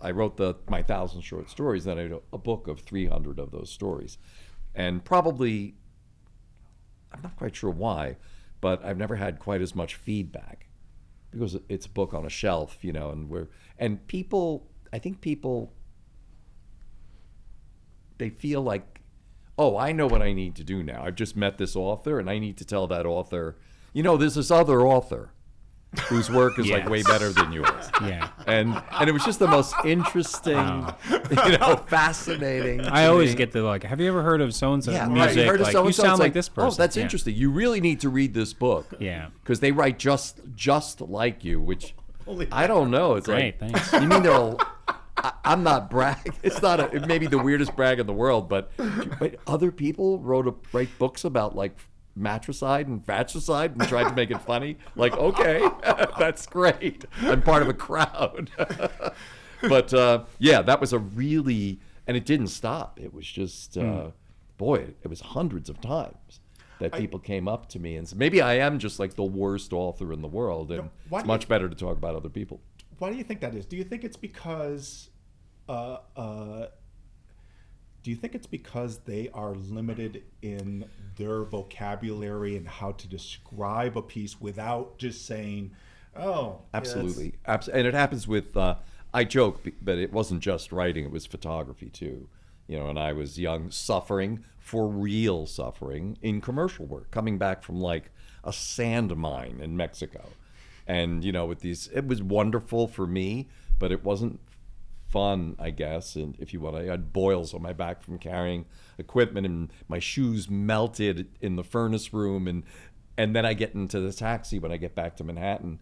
I wrote my 1,000 short stories, then I wrote a book of 300 of those stories. And probably, I'm not quite sure why, but I've never had quite as much feedback because it's a book on a shelf, and people, I think people, they feel like, oh, I know what I need to do now. I've just met this author and I need to tell that author, there's this other author whose work is way better than yours. Yeah. And it was just the most interesting, fascinating. I always get have you ever heard of so-and-so music? You heard of so-and-so? You sound It's like this person. Oh, that's interesting. You really need to read this book. Yeah. Because they write just like you, which I don't know. It's great, thanks. You mean I'm not brag. It's not it may be the weirdest brag in the world, but other people write books about matricide and fratricide and tried to make it funny. Okay, that's great. I'm part of a crowd. But that was a really, and it didn't stop. It was just boy, it was hundreds of times that people came up to me and said, maybe I am just like the worst author in the world, and it's much better to talk about other people. Why do you think that is? Do you think it's because they are limited in their vocabulary and how to describe a piece without just saying, oh, absolutely. And it happens with, I joke, but it wasn't just writing, it was photography too. You know, and I was young, suffering, for real suffering, in commercial work, coming back from like a sand mine in Mexico. And, you know, with these, it was wonderful for me, but it wasn't fun, I guess. And if you want, I had boils on my back from carrying equipment, and my shoes melted in the furnace room. And then I get into the taxi when I get back to Manhattan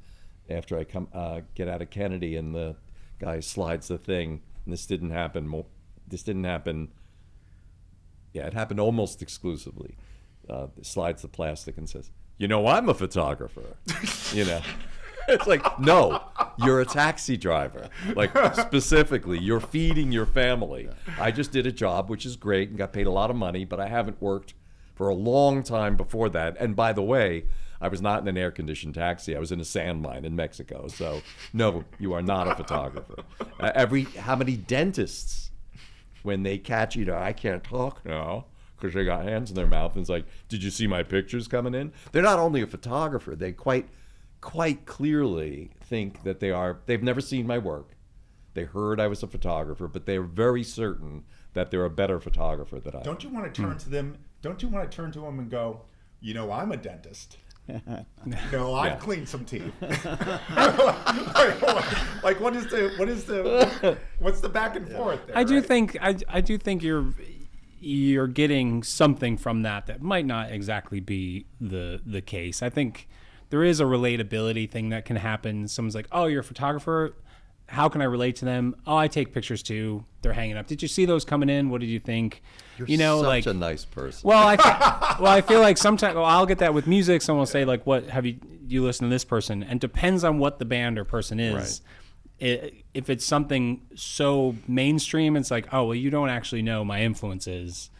after I get out of Kennedy, and the guy slides the thing. And this didn't happen. Yeah, it happened almost exclusively. Slides the plastic and says, "You know, I'm a photographer." You know, it's like, no, you're a taxi driver. Like, specifically, you're feeding your family. I just did a job, which is great, and got paid a lot of money, but I haven't worked for a long time before that. And by the way, I was not in an air-conditioned taxi. I was in a sand mine in Mexico. So, no, you are not a photographer. How many dentists, when they catch, you know, I can't talk now because they got hands in their mouth, and it's like, did you see my pictures coming in? They're not only a photographer, they quite clearly think that they've never seen my work. They heard I was a photographer, but they're very certain that they're a better photographer than I am. Don't you want to turn to them? Don't you want to turn to them and go, you know, I'm a dentist. No, I've cleaned some teeth. Like, what's the back and forth there? I do think you're getting something from that might not exactly be the case. I think there is a relatability thing that can happen. Someone's like, "Oh, you're a photographer. How can I relate to them?" "Oh, I take pictures too. They're hanging up. Did you see those coming in? What did you think?" You're such a nice person. Well, I feel like sometimes I'll get that with music. Someone will say like, "What have you listened to this person?" And depends on what the band or person is. Right. If it's something so mainstream, it's like, "Oh, well, you don't actually know my influences."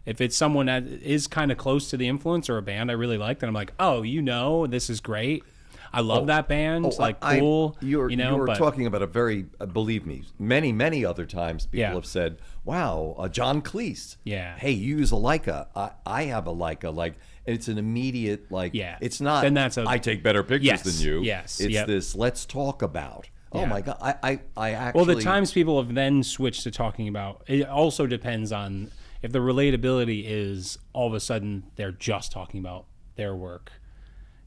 If it's someone that is kind of close to the influence or a band I really like, then I'm like, "Oh, you know, this is great. I love that band. It's like cool." You're talking about a very, believe me, many other times people have said, "Wow, John Cleese. Yeah. Hey, you use a Leica. I have a Leica." Like, it's an immediate, like, it's not, then that's I take better pictures than you. Yes. It's this, let's talk about. Oh my God. I actually. Well, the times people have then switched to talking about, it also depends on if the relatability is all of a sudden they're just talking about their work.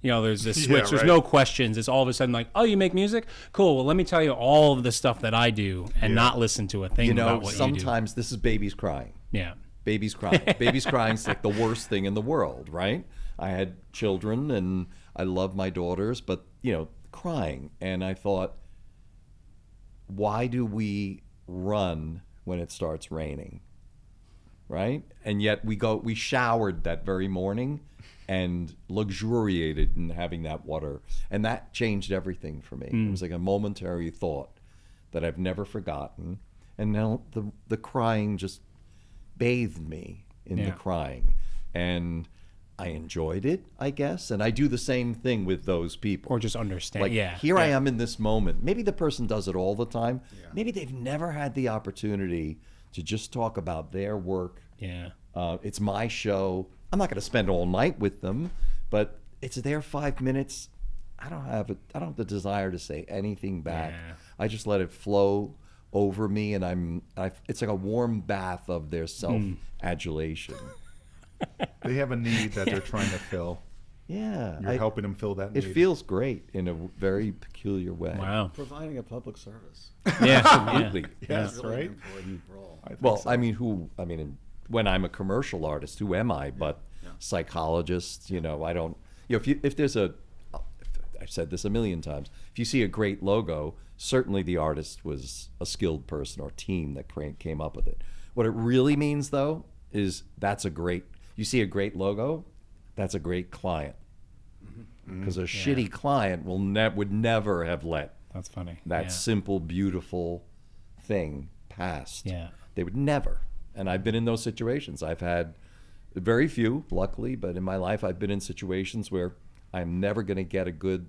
You know, there's this switch. There's no questions. It's all of a sudden like, "Oh, you make music? Cool. Well, let me tell you all of the stuff that I do," and not listen to a thing about what you do. Sometimes this is babies crying. Yeah. Babies crying. Babies crying is like the worst thing in the world, right? I had children, and I love my daughters, but, you know, crying. And I thought, why do we run when it starts raining? Right? And yet we showered that very morning and luxuriated in having that water. And that changed everything for me. It was like a momentary thought that I've never forgotten. And now the crying just bathed me in the crying. And I enjoyed it, I guess. And I do the same thing with those people. Or just understand. Like, here I am in this moment. Maybe the person does it all the time. Yeah. Maybe they've never had the opportunity to just talk about their work. Yeah. It's my show. I'm not going to spend all night with them, but it's their 5 minutes. I don't have the desire to say anything back. Yeah. I just let it flow over me, and it's like a warm bath of their self-adulation. They have a need that they're trying to fill. Yeah. You're helping them fill that need. It feels great in a very peculiar way. Wow. Providing a public service. Yeah. Absolutely. Yes, Really right? important role. Well, so. I mean, when I'm a commercial artist, who am I? But psychologist, you know, I don't, you know, if there's I've said this a million times, if you see a great logo, certainly the artist was a skilled person or team that came up with it. What it really means, though, is you see a great logo, that's a great client. Because a shitty client would never have let that's funny that simple, beautiful thing past. Yeah. They would never. And I've been in those situations. I've had Very few, luckily, but in my life I've been in situations where I'm never going to get a good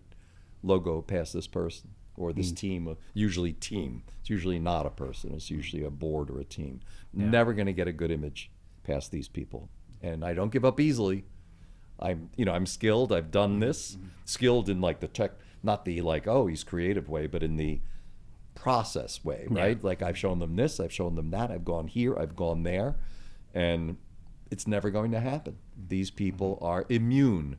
logo past this person or this team. Usually team. It's usually not a person. It's usually a board or a team. Never going to get a good image past these people. And I don't give up easily. I'm skilled. I've done this. Skilled in like the tech, not the like, oh, he's creative way, but in the process way, right? Yeah. Like I've shown them this, I've shown them that, I've gone here, I've gone there, and it's never going to happen. These people are immune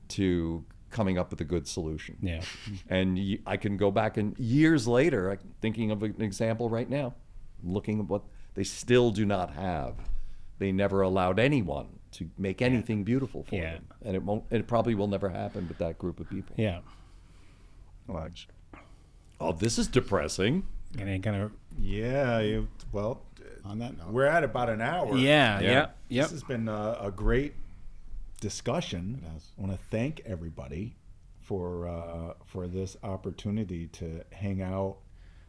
to coming up with a good solution. Yeah. And I can go back and years later, I'm thinking of an example right now, looking at what they still do not have. They never allowed anyone to make anything beautiful for them. And it probably will never happen with that group of people. Yeah. Watch. Oh, this is depressing. Yeah. Well, on that note, we're at about an hour. Yeah. This has been a great discussion. I want to thank everybody for this opportunity to hang out.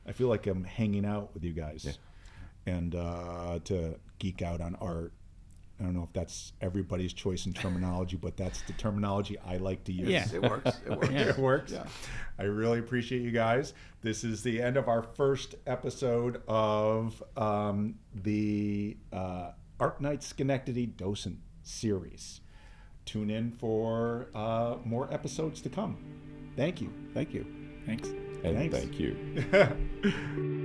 I feel like I'm hanging out with you guys, and to geek out on art. I don't know if that's everybody's choice in terminology, but that's the terminology I like to use. Yeah, it works. It works. Yeah. I really appreciate you guys. This is the end of our first episode of the Art Night Schenectady Docent series. Tune in for more episodes to come. Thank you. Thank you. Thanks. And thank you.